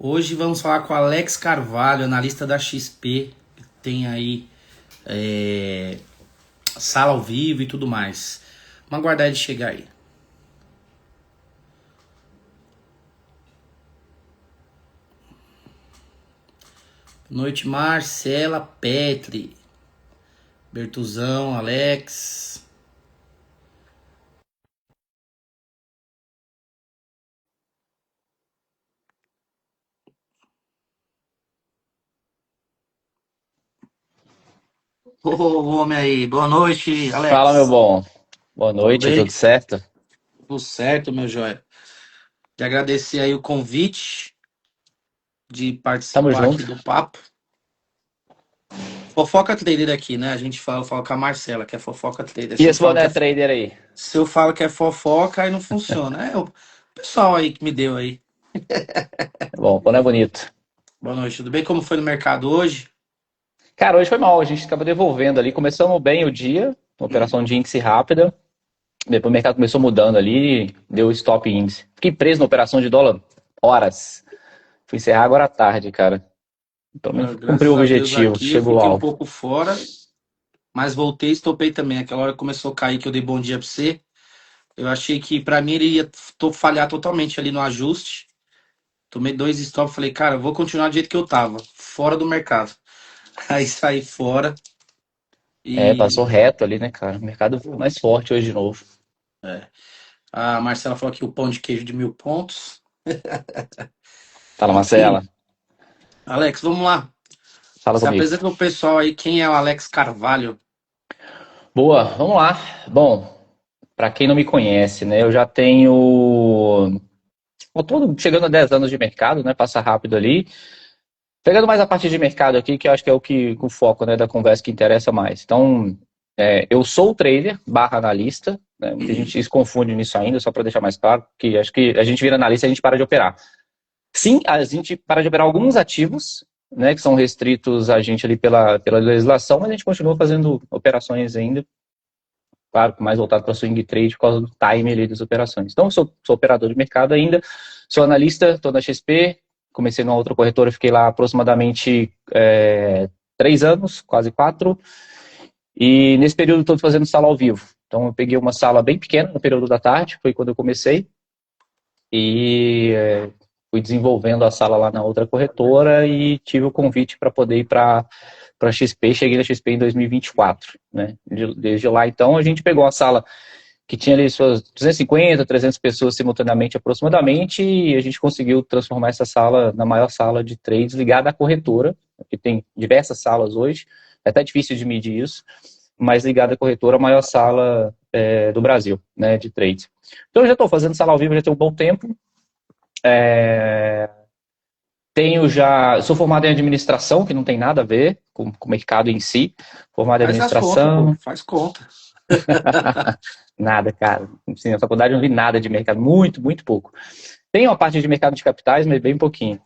Hoje vamos falar com o Alex Carvalho, analista da XP, que tem aí sala ao vivo e tudo mais. Vamos aguardar ele chegar aí. Boa noite, Marcela Petri, Bertuzão, Alex. Ô, homem aí, boa noite, Fala, meu Alex. bom. Boa Tudo noite, bem? tudo certo? Tudo certo, meu joia. De agradecer aí o convite de Tamo participar aqui junto. do papo. Fofoca Trader aqui, né? A gente fala com a Marcela, que é fofoca trader. E esse boné trader aí? Se eu falo que é fofoca, aí não funciona. É o pessoal aí que me deu aí. Bom, boné bonito. Boa noite, tudo bem? Como foi no mercado hoje? Cara, hoje foi mal, a gente acabou devolvendo ali. Começamos bem o dia, uma operação de índice rápida. Depois o mercado começou mudando ali, deu stop índice. Fiquei preso na operação de dólar horas. Fui encerrar agora à tarde, cara. Pelo menos cumpri o Graças a Deus objetivo, aqui eu chegou fiquei um ao. pouco fora, mas voltei e estopei também. Aquela hora que começou a cair, que eu dei bom dia pra você. Eu achei que pra mim ele ia falhar totalmente ali no ajuste. Tomei dois stops, falei, cara, eu vou continuar do jeito que eu tava, fora do mercado. Aí saí fora Passou e reto ali, né, cara? O mercado mais forte hoje de novo. a Marcela falou aqui o pão de queijo de 1.000 pontos. Fala, Enfim, Marcela. Alex, vamos lá. Fala Se comigo. apresenta pro pessoal aí quem é o Alex Carvalho. Boa, vamos lá. Bom, pra quem não me conhece, né, eu já tenho ao todo, chegando a 10 anos de mercado, né? Passa rápido ali. Pegando mais a parte de mercado aqui, que eu acho que é o foco, né, da conversa que interessa mais. Então, eu sou trader barra analista, né? Muita gente se confunde nisso ainda, só para deixar mais claro, que acho que a gente vira analista e a gente para de operar. Sim, a gente para de operar alguns ativos, né, que são restritos a gente ali pela legislação, mas a gente continua fazendo operações ainda, claro, mais voltado para swing trade por causa do time ali das operações. Então, sou operador de mercado ainda, sou analista, estou na XP, comecei numa outra corretora, fiquei lá aproximadamente 3 anos, quase 4, e nesse período todo fazendo sala ao vivo. Então, eu peguei uma sala bem pequena no período da tarde, foi quando eu comecei, e fui desenvolvendo a sala lá na outra corretora e tive o convite para poder ir para a XP, cheguei na XP em 2024, né? Desde lá, então, a gente pegou a sala que tinha ali suas 250, 300 pessoas simultaneamente aproximadamente, e a gente conseguiu transformar essa sala na maior sala de trades ligada à corretora, que tem diversas salas hoje, é até difícil de medir isso, mas ligada à corretora, a maior sala do Brasil, né, de trades. Então eu já estou fazendo sala ao vivo já tem um bom tempo, sou formado em administração, que não tem nada a ver com o mercado em si, formado em Faz as contas, pô, administração, faz conta. nada, cara. Assim, na faculdade eu não vi nada de mercado, muito, muito pouco. Tem uma parte de mercado de capitais, mas bem pouquinho.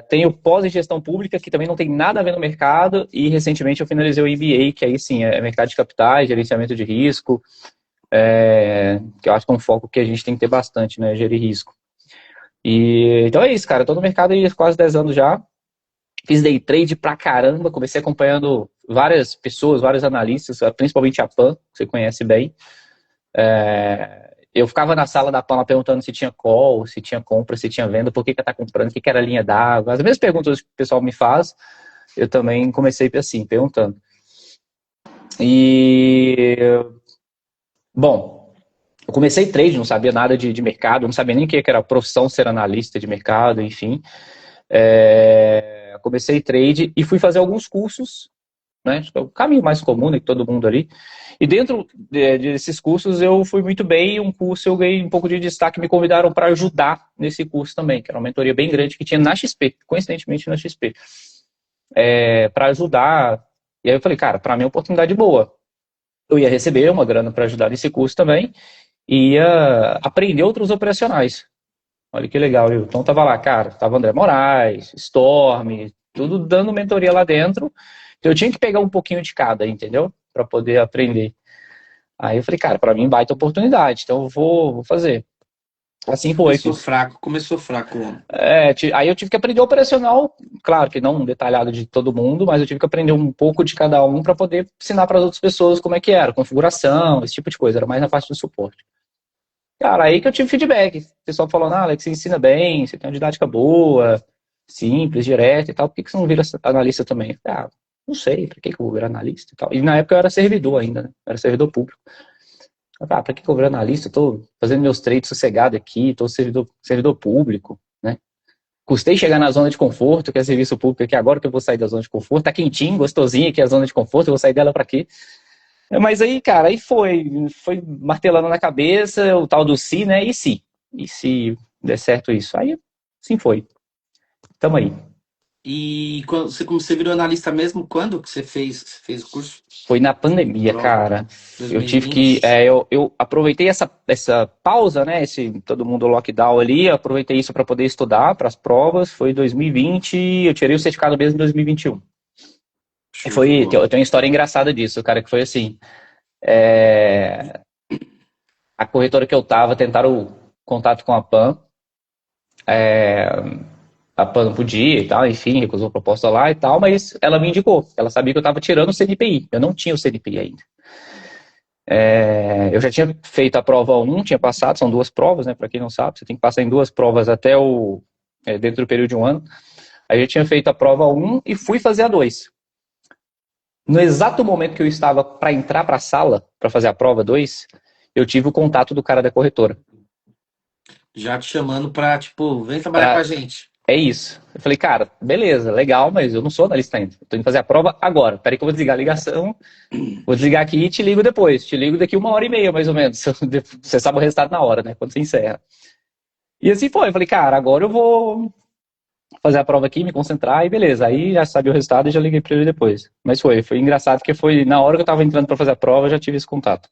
Tenho pós em gestão pública, que também não tem nada a ver no mercado, e recentemente eu finalizei o MBA, que aí sim é mercado de capitais, gerenciamento de risco, que eu acho que é um foco que a gente tem que ter bastante, né? Gerir risco. Então é isso, cara. Eu tô no mercado aí há quase 10 anos já. Fiz day trade pra caramba, comecei acompanhando várias pessoas, vários analistas, principalmente a PAN, que você conhece bem. Eu ficava na sala da PAN perguntando se tinha call, se tinha compra, se tinha venda, por que tá comprando, o que era linha d'água. As mesmas perguntas que o pessoal me faz, eu também comecei assim, perguntando. E, bom, eu comecei trade, não sabia nada de mercado, não sabia nem o que era a profissão ser analista de mercado, enfim. Comecei trade e fui fazer alguns cursos, né? Acho que é o caminho mais comum, né, que todo mundo ali. E dentro desses cursos eu fui muito bem. Um curso eu ganhei um pouco de destaque, me convidaram para ajudar nesse curso também, que era uma mentoria bem grande que tinha na XP, coincidentemente na XP, para ajudar. E aí eu falei, cara, para mim é uma oportunidade boa. Eu ia receber uma grana para ajudar nesse curso também e ia aprender outros operacionais. Olha que legal, viu? Então tava lá, cara, tava André Moraes, Storm, tudo dando mentoria lá dentro. Então eu tinha que pegar um pouquinho de cada, entendeu? Para poder aprender. Aí eu falei, cara, para mim baita oportunidade, então eu vou fazer. Assim foi. Começou fraco o homem. Aí eu tive que aprender operacional, claro que não detalhado de todo mundo, mas eu tive que aprender um pouco de cada um para poder ensinar para as outras pessoas como é que era, configuração, esse tipo de coisa, era mais na parte do suporte. Cara, aí que eu tive feedback. O pessoal falando, Alex, você ensina bem, você tem uma didática boa, simples, direta e tal, por que você não vira analista também? Eu falei, não sei, por que eu vou virar analista e tal. E na época eu era servidor ainda, né? Eu era servidor público. Eu falei, pra que eu vou virar analista? Eu tô fazendo meus trades sossegado aqui, tô servidor público, né? Custei chegar na zona de conforto, que é serviço público aqui, agora que eu vou sair da zona de conforto, tá quentinho, gostosinho aqui a zona de conforto, eu vou sair dela pra quê? Mas aí, cara, aí foi martelando na cabeça o tal do si, né? E se? E se der certo isso? Aí, sim foi. Tamo aí. E quando você virou analista mesmo, quando que você fez o curso? Foi na pandemia, Prova. cara. Eu tive que. 2020. Eu aproveitei essa pausa, né? Todo mundo lockdown ali. Aproveitei isso para poder estudar para as provas. Foi 2020. Eu tirei o certificado mesmo em 2021. E Show de foi. bola. Eu tenho uma história engraçada disso, cara, que foi assim. é, a corretora que eu tava tentaram contato com a PAN. A PAN não podia e tal, enfim, recusou a proposta lá e tal, mas ela me indicou. Ela sabia que eu tava tirando o CNPI. Eu não tinha o CNPI ainda. Eu já tinha feito a prova 1, tinha passado, são duas provas, né? Para quem não sabe, você tem que passar em duas provas até dentro do período de um ano. Aí eu tinha feito a prova 1 e fui fazer a 2. No exato momento que eu estava para entrar para a sala para fazer a prova 2, eu tive o contato do cara da corretora. Já te chamando pra, tipo, vem trabalhar com a Pra, gente. é isso. Eu falei, cara, beleza, legal, mas eu não sou analista ainda. Eu tô indo fazer a prova agora. Peraí que eu vou desligar a ligação, vou desligar aqui e te ligo depois. Te ligo daqui 1h30, mais ou menos. Você sabe o resultado na hora, né? Quando você encerra. E assim foi. Eu falei, cara, agora eu vou fazer a prova aqui, me concentrar e beleza. Aí já sabia o resultado e já liguei para ele depois. Mas foi engraçado porque foi na hora que eu tava entrando para fazer a prova, eu já tive esse contato.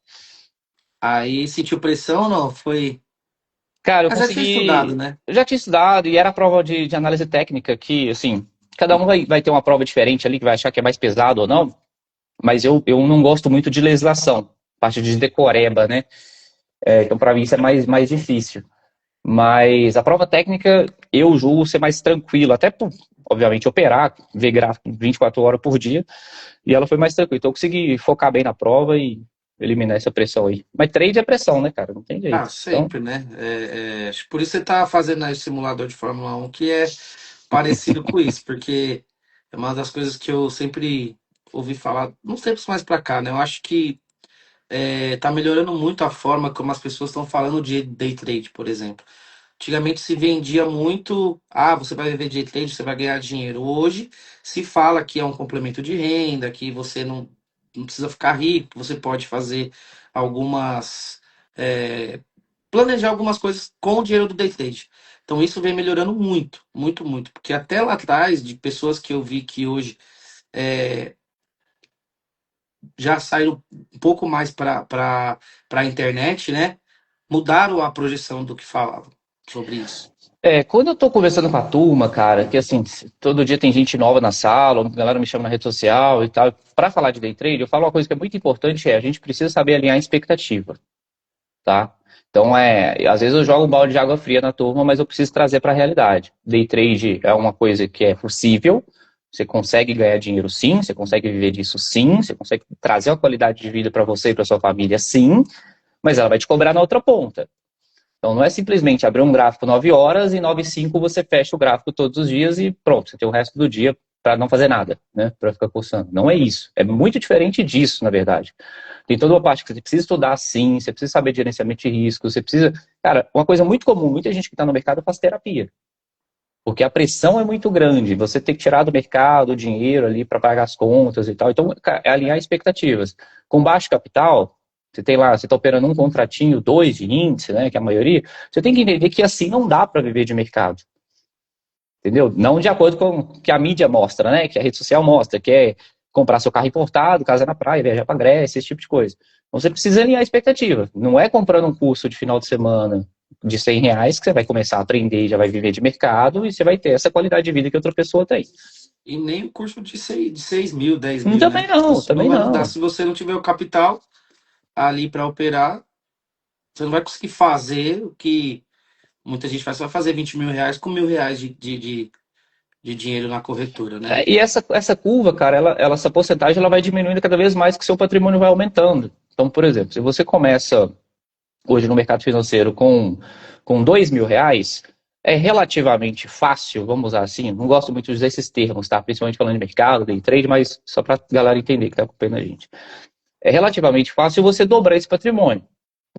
Aí sentiu pressão ou não? Foi. Cara, eu Mas já tinha estudado, consegui. né? Eu já tinha estudado e era a prova de análise técnica que, assim, cada um vai ter uma prova diferente ali que vai achar que é mais pesado ou não. Mas eu não gosto muito de legislação, parte de decoreba, né? Então, para mim, isso é mais difícil. Mas a prova técnica eu julgo ser mais tranquila, até por, obviamente, operar, ver gráfico 24 horas por dia, e ela foi mais tranquila. Então eu consegui focar bem na prova e eliminar essa pressão aí. Mas trade é pressão, né, cara? Não tem Ah, jeito. Então, sempre, né? Acho que por isso você tá fazendo aí o simulador de Fórmula 1, que é parecido com isso, porque é uma das coisas que eu sempre ouvi falar, uns tempos mais pra cá, né? Eu acho que tá melhorando muito a forma como as pessoas estão falando de day trade, por exemplo. Antigamente se vendia muito, você vai viver de day trade, você vai ganhar dinheiro. Hoje se fala que é um complemento de renda, que você não precisa ficar rico, você pode fazer algumas, é, planejar algumas coisas com o dinheiro do day trade. Então isso vem melhorando muito, muito, muito. Porque até lá atrás, de pessoas que eu vi que hoje é, já saíram um pouco mais para a internet, né? Mudaram a projeção do que falavam sobre isso. quando eu tô conversando com a turma, cara, que assim, todo dia tem gente nova na sala, a galera me chama na rede social e tal, para falar de day trade, eu falo uma coisa que é muito importante, a gente precisa saber alinhar a expectativa, tá? Então, às vezes eu jogo um balde de água fria na turma, mas eu preciso trazer para a realidade. Day trade é uma coisa que é possível, você consegue ganhar dinheiro sim, você consegue viver disso sim, você consegue trazer uma qualidade de vida para você e para sua família sim, mas ela vai te cobrar na outra ponta. Então, não é simplesmente abrir um gráfico 9 horas e 9h05 você fecha o gráfico todos os dias e pronto, você tem o resto do dia para não fazer nada, né? Para ficar coçando. Não é isso. É muito diferente disso, na verdade. Tem toda uma parte que você precisa estudar sim, você precisa saber de gerenciamento de risco, você precisa. Cara, uma coisa muito comum, muita gente que está no mercado faz terapia. Porque a pressão é muito grande, você tem que tirar do mercado o dinheiro ali para pagar as contas e tal. Então, é alinhar expectativas. Com baixo capital, você tem lá, você está operando um contratinho, dois de índice, né, que é a maioria, você tem que entender que assim não dá para viver de mercado. Entendeu? Não de acordo com o que a mídia mostra, né, que a rede social mostra, que é comprar seu carro importado, casa na praia, viajar para Grécia, esse tipo de coisa. Então, você precisa alinhar a expectativa. Não é comprando um curso de final de semana de R$ 100 que você vai começar a aprender e já vai viver de mercado e você vai ter essa qualidade de vida que outra pessoa tem. E nem o curso de 6 mil, 10 mil, Também né? não, Isso não também vai mudar. não. Se você não tiver o capital ali para operar, você não vai conseguir fazer o que. muita gente vai só fazer 20 mil reais com 1.000 reais de dinheiro na corretora, né? E essa curva, cara, essa porcentagem ela vai diminuindo cada vez mais que seu patrimônio vai aumentando. Então, por exemplo, se você começa hoje no mercado financeiro com R$ 2.000, é relativamente fácil, vamos usar assim, não gosto muito de usar esses termos, tá? Principalmente falando de mercado, day trade, mas só para a galera entender que está acompanhando a gente. É relativamente fácil você dobrar esse patrimônio.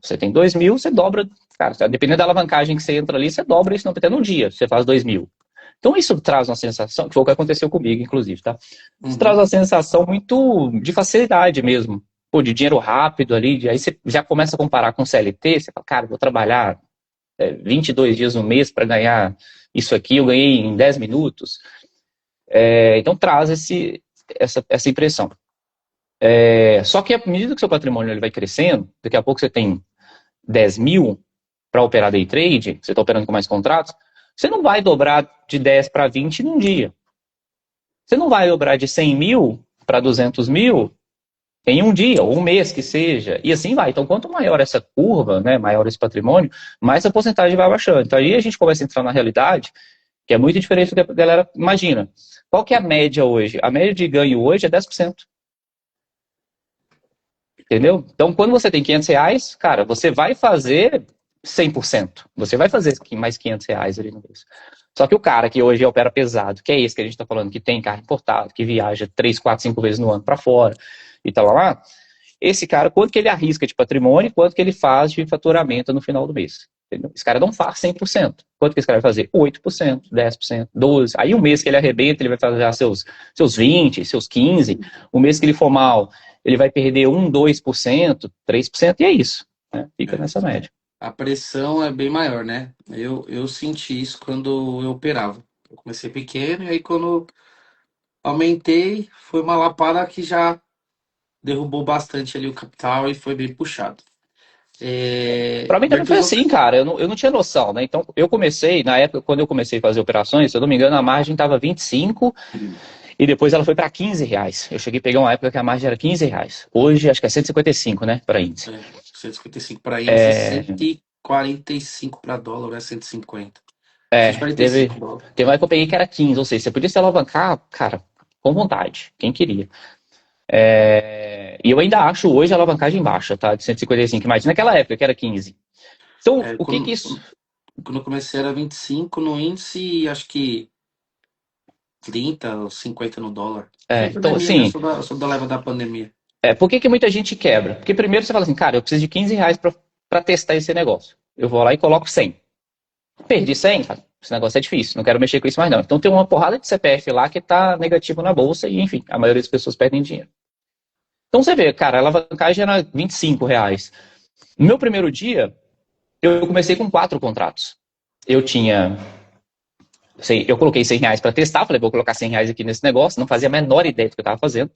Você tem 2.000, você dobra, cara, dependendo da alavancagem que você entra ali, você dobra isso até no dia, você faz 2.000. Então isso traz uma sensação, que foi o que aconteceu comigo, inclusive, tá? Isso traz Uhum. uma sensação muito de facilidade mesmo, pô, de dinheiro rápido ali, aí você já começa a comparar com o CLT, você fala, cara, vou trabalhar 22 dias no mês para ganhar isso aqui, eu ganhei em 10 minutos. Então traz essa impressão. Só que à medida que o seu patrimônio ele vai crescendo, daqui a pouco você tem 10.000 para operar day trade, você está operando com mais contratos, você não vai dobrar de 10 para 20 num dia. Você não vai dobrar de 100.000 para 200.000 em um dia, ou um mês que seja, e assim vai. Então, quanto maior essa curva, né, maior esse patrimônio, mais a porcentagem vai baixando. Então, aí a gente começa a entrar na realidade, que é muito diferente do que a galera imagina. Qual que é a média hoje? A média de ganho hoje é 10%. Entendeu? Então, quando você tem R$ 500, cara, você vai fazer 100%. Você vai fazer mais R$ 500 ali no mês. Só que o cara que hoje opera pesado, que é esse que a gente está falando, que tem carro importado, que viaja 3, 4, 5 vezes no ano para fora e tal lá, esse cara, quanto que ele arrisca de patrimônio, quanto que ele faz de faturamento no final do mês. Entendeu? Esse cara não faz 100%. Quanto que esse cara vai fazer? 8%, 10%, 12%. Aí o mês que ele arrebenta, ele vai fazer seus 20%, seus 15%. O mês que ele for mal, ele vai perder 1, 2%, 3%, e é isso. Né? Fica É. nessa média. A pressão é bem maior, né? Eu senti isso quando eu operava. Eu comecei pequeno e aí quando aumentei, foi uma lapada que já derrubou bastante ali o capital e foi bem puxado. Para mim também foi Bertozzo, assim, cara. Eu não tinha noção, né? Então, eu comecei, na época, quando eu comecei a fazer operações, se eu não me engano, a margem estava 25 e depois ela foi para R$ 15. Eu cheguei a pegar uma época que a margem era R$ 15. Hoje, acho que é 155, né? Para índice. 155 para índice, 145 para dólar, é 150. Teve, 145 dólares. teve uma época que eu peguei que era 15, ou seja, você podia se alavancar, cara, com vontade, quem queria. E eu ainda acho hoje a alavancagem baixa, tá? De 155, mas naquela época que era 15. Então, É, o que que isso. quando eu comecei era 25 no índice e acho que 30 ou 50 no dólar. Foi Então, pandemia, né? assim, Eu sou da leva da pandemia. por que que muita gente quebra? Porque primeiro você fala assim, cara, eu preciso de R$ 15 para testar esse negócio. Eu vou lá e coloco 100. Perdi 100, cara, esse negócio é difícil, não quero mexer com isso mais não. Então tem uma porrada de CPF lá que tá negativo na bolsa e, enfim, a maioria das pessoas perdem dinheiro. Então você vê, cara, a alavancagem era R$ 25. No meu primeiro dia, eu comecei com 4 contratos. Eu tinha. Eu coloquei R$ 100 para testar, falei, vou colocar R$ 100 aqui nesse negócio, não fazia a menor ideia do que eu estava fazendo.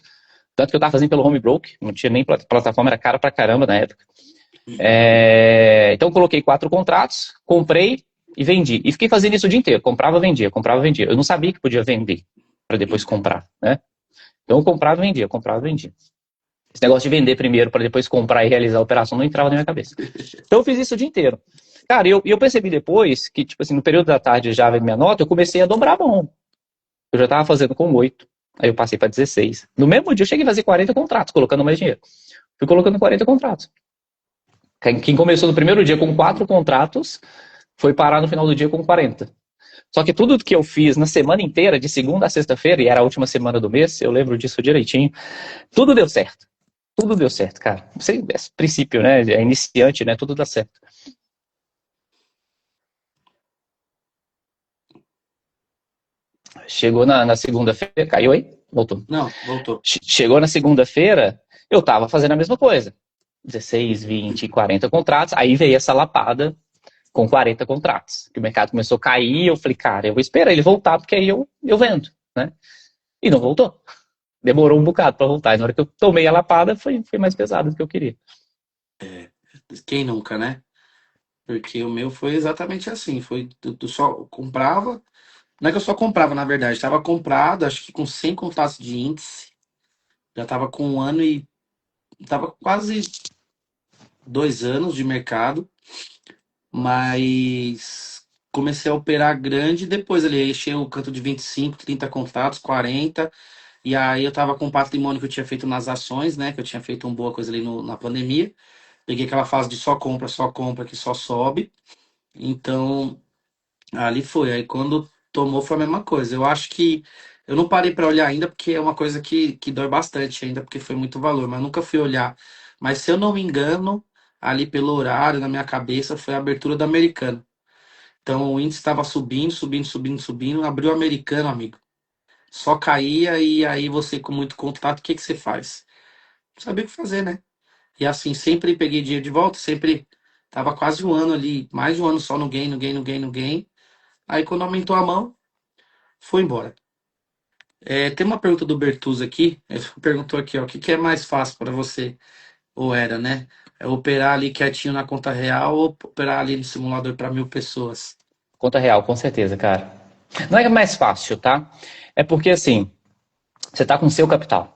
Tanto que eu estava fazendo pelo home broke, não tinha nem plataforma, era cara pra caramba na época. Então eu coloquei 4 contratos, comprei e vendi. E fiquei fazendo isso o dia inteiro. Comprava, vendia, comprava, vendia. Eu não sabia que podia vender para depois comprar, né? Então eu comprava, vendia, comprava, vendia. Esse negócio de vender primeiro para depois comprar e realizar a operação não entrava na minha cabeça. Então eu fiz isso o dia inteiro. Cara, eu percebi depois que, tipo assim, no período da tarde já vendo minha nota, eu comecei a dobrar a mão. Eu já estava fazendo com 8. Aí eu passei para 16. No mesmo dia eu cheguei a fazer 40 contratos, colocando mais dinheiro. Fui colocando 40 contratos. Quem começou no primeiro dia com 4 contratos foi parar no final do dia com 40. Só que tudo que eu fiz na semana inteira, de segunda a sexta-feira, e era a última semana do mês, eu lembro disso direitinho, tudo deu certo. Tudo deu certo, cara. Esse princípio, né? É iniciante, né? Tudo dá certo. Chegou na segunda-feira, caiu aí? Voltou. Não, voltou. Chegou na segunda-feira, eu tava fazendo a mesma coisa. 16, 20, 40 contratos. Aí veio essa lapada com 40 contratos. Que o mercado começou a cair, eu falei, cara, eu vou esperar ele voltar, porque aí eu vendo, né? E não voltou. Demorou um bocado para voltar. E na hora que eu tomei a lapada, foi mais pesado do que eu queria. Quem nunca, né? Porque o meu foi exatamente assim. Foi, tu só comprava. Não é que eu só comprava, na verdade. Estava comprado, acho que com 100 contratos de índice. Já estava com 1 ano e. Tava quase 2 anos de mercado. Mas comecei a operar grande depois ali. Enchei o canto de 25, 30 contratos, 40. E aí eu tava com o patrimônio que eu tinha feito nas ações, né? Que eu tinha feito uma boa coisa ali na pandemia. Peguei aquela fase de só compra, que só sobe. Então, ali foi. Aí quando tomou foi a mesma coisa. Eu acho que eu não parei para olhar ainda, porque é uma coisa que dói bastante ainda, porque foi muito valor, mas nunca fui olhar. Mas se eu não me engano, ali pelo horário, na minha cabeça, foi a abertura do americano. Então o índice estava subindo, subindo, subindo, subindo, abriu o americano, amigo. Só caía e aí você com muito contato, o que que você faz? Não sabia o que fazer, né? E assim, sempre peguei dinheiro de volta, sempre tava quase um ano ali, mais de um ano só no gain, no gain, no gain, no gain. Aí quando aumentou a mão, foi embora. Tem uma pergunta do Bertuzzi aqui. Ele perguntou aqui, ó, o que que é mais fácil para você? Ou era, né? É operar ali quietinho na conta real ou operar ali no simulador para 1.000 pessoas? Conta real, com certeza, cara. Não é mais fácil, tá? É porque, assim, você tá com o seu capital.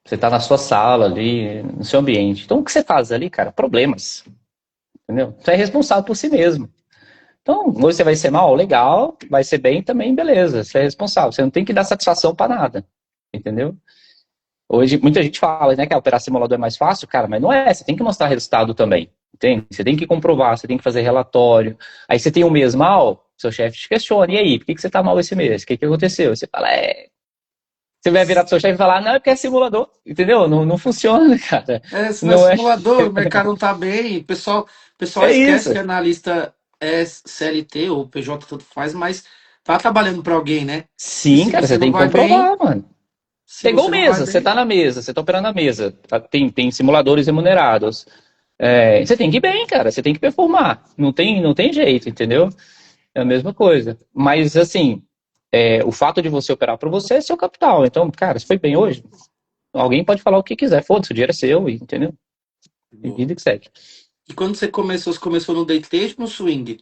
Você tá na sua sala ali, no seu ambiente. Então, o que você faz ali, cara? Problemas. Entendeu? Você é responsável por si mesmo. Então, hoje você vai ser mal, legal. Vai ser bem também, beleza. Você é responsável. Você não tem que dar satisfação para nada. Entendeu? Hoje, muita gente fala, né, que a operar simulador é mais fácil, cara, mas não é. Você tem que mostrar resultado também. Entende? Você tem que comprovar, você tem que fazer relatório. Aí você tem um mês mal, seu chefe te questiona. E aí, por que você tá mal esse mês? O que aconteceu? Você fala, Você vai virar pro seu chefe e falar, não, é porque é simulador. Entendeu? Não, não funciona, cara. Se não é Não é. simulador, o mercado não tá bem. O pessoal É esquece que isso. analista é CLT ou PJ, tanto faz, mas tá trabalhando para alguém, né? E Sim, se cara, você você não tem que vai bem, comprovar, mano. se Pegou você não vai mesa, você tá bem, na mesa, você tá operando na mesa. Tem simuladores remunerados. Você tem que ir bem, cara, você tem que performar. Não tem jeito, entendeu? É a mesma coisa. Mas, assim, o fato de você operar para você é seu capital. Então, cara, se foi bem hoje, alguém pode falar o que quiser. Foda-se, o dinheiro é seu, entendeu? E boa. vida que segue. E quando você começou no day trade ou no swing?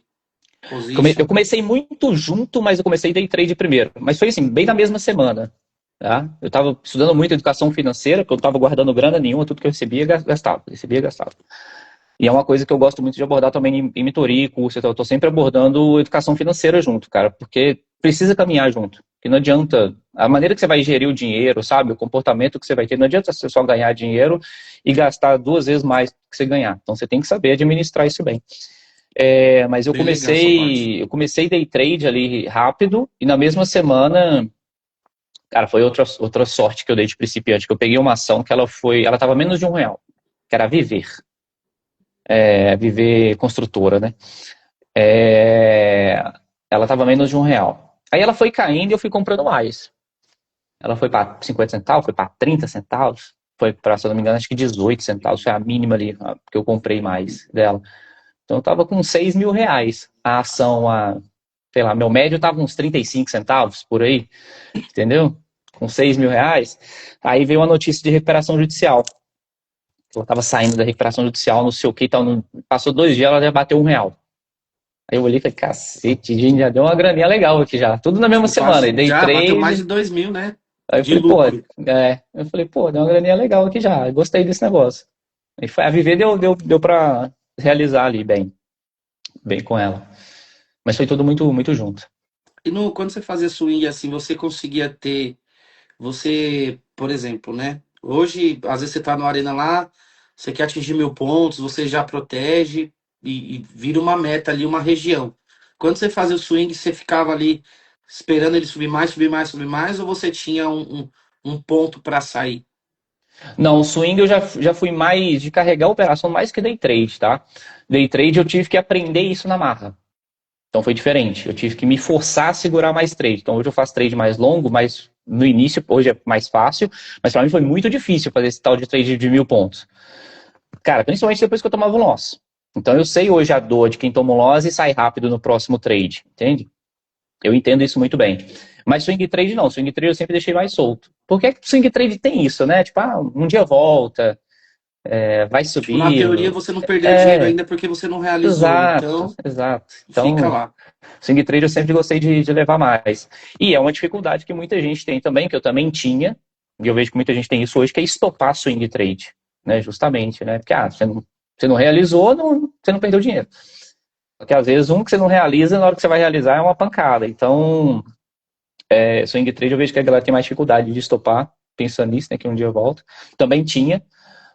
Eu Position? comecei muito junto, mas eu comecei day trade primeiro. Mas foi assim, bem na mesma semana. Tá? Eu estava estudando muito educação financeira, porque eu estava guardando grana nenhuma, tudo que eu recebia, gastava. Recebia, gastava. E é uma coisa que eu gosto muito de abordar também em mentoria e curso. Então, eu estou sempre abordando educação financeira junto, cara, porque precisa caminhar junto. Que não adianta. A maneira que você vai gerir o dinheiro, sabe? O comportamento que você vai ter, não adianta você só ganhar dinheiro e gastar 2 vezes mais que você ganhar. Então, você tem que saber administrar isso bem. Mas eu Bem legal essa parte. comecei day trade ali rápido e na mesma semana, cara, foi outra sorte que eu dei de principiante, que eu peguei uma ação que ela estava menos de R$ 1, que era a Viver Construtora, né? É, ela estava menos de R$ 1. Aí ela foi caindo e eu fui comprando mais. Ela foi para 50 centavos, foi para 30 centavos, foi para, se eu não me engano, acho que 18 centavos, foi a mínima ali, que eu comprei mais dela. Então eu tava com R$ 6.000. A ação, sei lá, meu médio tava uns 35 centavos por aí, entendeu? Com R$ 6.000. Aí veio uma notícia de recuperação judicial. Ela tava saindo da recuperação judicial, não sei o que, passou 2 dias, ela já bateu R$ 1. Aí eu olhei e falei, cacete, gente, já deu uma graninha legal aqui já. Tudo na mesma semana. E dei Já bateu mais de trade. 2.000, né? Aí De lucro. eu falei, pô, deu uma graninha legal aqui já. Gostei desse negócio. Aí foi, a Viver deu pra realizar ali bem, bem com ela. Mas foi tudo muito, muito junto. E quando você fazia swing assim, você conseguia ter. Você, por exemplo, né? Hoje, às vezes você tá na arena lá, você quer atingir 1.000 pontos, você já protege e vira uma meta ali, uma região. Quando você fazia o swing, você ficava ali esperando ele subir mais, subir mais, subir mais, ou você tinha um ponto para sair? Não, o swing eu já fui mais de carregar a operação mais que day trade, tá? Day trade eu tive que aprender isso na marra. Então foi diferente. Eu tive que me forçar a segurar mais trade. Então hoje eu faço trade mais longo, mas no início, hoje é mais fácil. Mas para mim foi muito difícil fazer esse tal de trade de 1.000 pontos. Cara, principalmente depois que eu tomava um loss. Então eu sei hoje a dor de quem toma um loss e sai rápido no próximo trade, entende? Eu entendo isso muito bem. Mas swing trade não, swing trade eu sempre deixei mais solto. Por que swing trade tem isso, né? Tipo, um dia volta, vai Tipo, na subir. teoria você não perdeu dinheiro É, ainda porque você não realizou, exato, então exato. fica Então, lá. swing trade eu sempre gostei de levar mais. E é uma dificuldade que muita gente tem também, que eu também tinha, e eu vejo que muita gente tem isso hoje, que é estopar swing trade, né? Justamente, né? Porque você não realizou, você não perdeu dinheiro. Porque às vezes um que você não realiza, na hora que você vai realizar é uma pancada. Então, swing trade eu vejo que a galera tem mais dificuldade de estopar, pensando nisso, né, que um dia eu volto. Também tinha,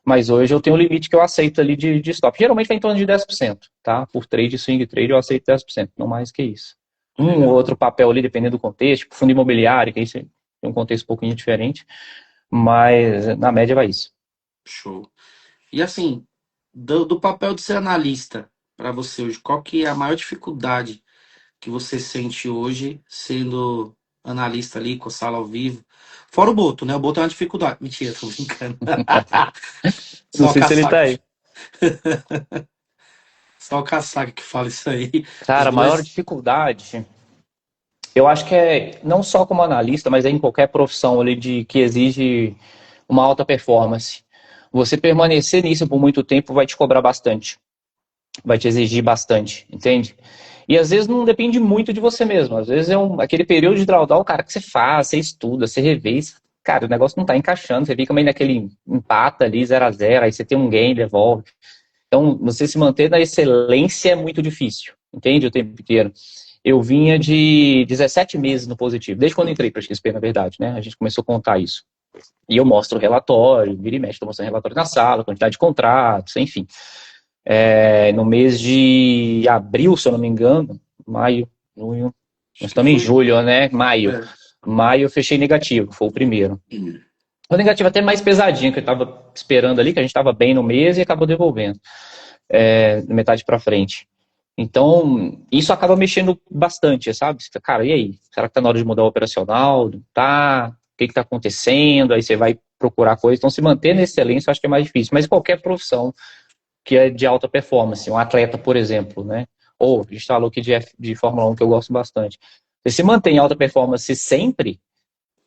mas hoje eu tenho um limite que eu aceito ali de stop. Geralmente vem em torno de 10%, tá? Por trade, swing trade, eu aceito 10%, não mais que isso. Um ou Legal. outro papel ali, dependendo do contexto, tipo fundo imobiliário, que aí tem um contexto um pouquinho diferente, mas na média vai isso. Show. E assim, do papel de ser analista para você hoje, qual que é a maior dificuldade que você sente hoje sendo analista ali com a sala ao vivo? Fora o Boto, né? O Boto é uma dificuldade. Mentira, tô brincando. Não Só o sei se ele tá caçaca. aí. Só o caçaca que fala isso aí. Os Cara, a maior dois. dificuldade, eu acho que é não só como analista, mas é em qualquer profissão ali de que exige uma alta performance. Você permanecer nisso por muito tempo vai te cobrar bastante, vai te exigir bastante, entende? E às vezes não depende muito de você mesmo. Às vezes é aquele período de drawdown, cara, que você faz, você estuda, você revê, cara, o negócio não tá encaixando, você fica meio naquele empata ali, 0 a 0, aí você tem um gain, devolve. Então, você se manter na excelência é muito difícil, entende? O tempo inteiro. Eu vinha de 17 meses no positivo, desde quando entrei para a XP, na verdade, né? A gente começou a contar isso. E eu mostro o relatório, vira e mexe, estou mostrando relatório na sala, quantidade de contratos, enfim. No mês de abril, se eu não me engano, maio, junho, nós Acho que estamos em foi. julho, né? Maio. É. Maio eu fechei negativo, foi o primeiro. O negativo até mais pesadinho, que eu estava esperando ali, que a gente estava bem no mês e acabou devolvendo, metade para frente. Então, isso acaba mexendo bastante, sabe? Você fica, cara, e aí? Será que tá na hora de mudar o operacional? Não tá? O que que tá acontecendo? Aí você vai procurar coisas. Então, se manter na excelência, eu acho que é mais difícil. Mas qualquer profissão que é de alta performance, um atleta, por exemplo, né? Ou, a gente falou aqui de Fórmula 1, que eu gosto bastante. Você se mantém em alta performance sempre,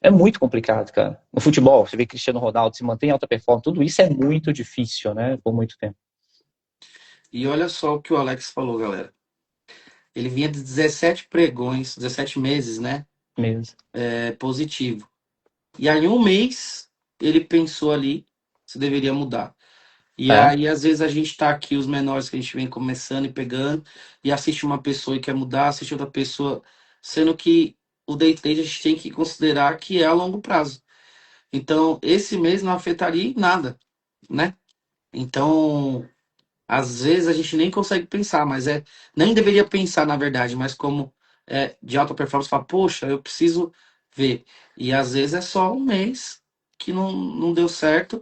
é muito complicado, cara. No futebol, você vê Cristiano Ronaldo, se mantém em alta performance, tudo isso é muito difícil, né? Por muito tempo E olha só o que o Alex falou, galera. Ele vinha de 17 pregões, 17 meses, né? mesmo. Positivo. E aí, em um mês, ele pensou ali se deveria mudar. E É, aí, às vezes, a gente tá aqui, os menores que a gente vem começando e pegando, e assiste uma pessoa e quer mudar, assiste outra pessoa, sendo que o day trade a gente tem que considerar que é a longo prazo. Então, esse mês não afetaria em nada, né? Então, às vezes a gente nem consegue pensar, mas nem deveria pensar, na verdade, mas como de alta performance, fala, poxa, eu preciso ver. E às vezes é só um mês que não deu certo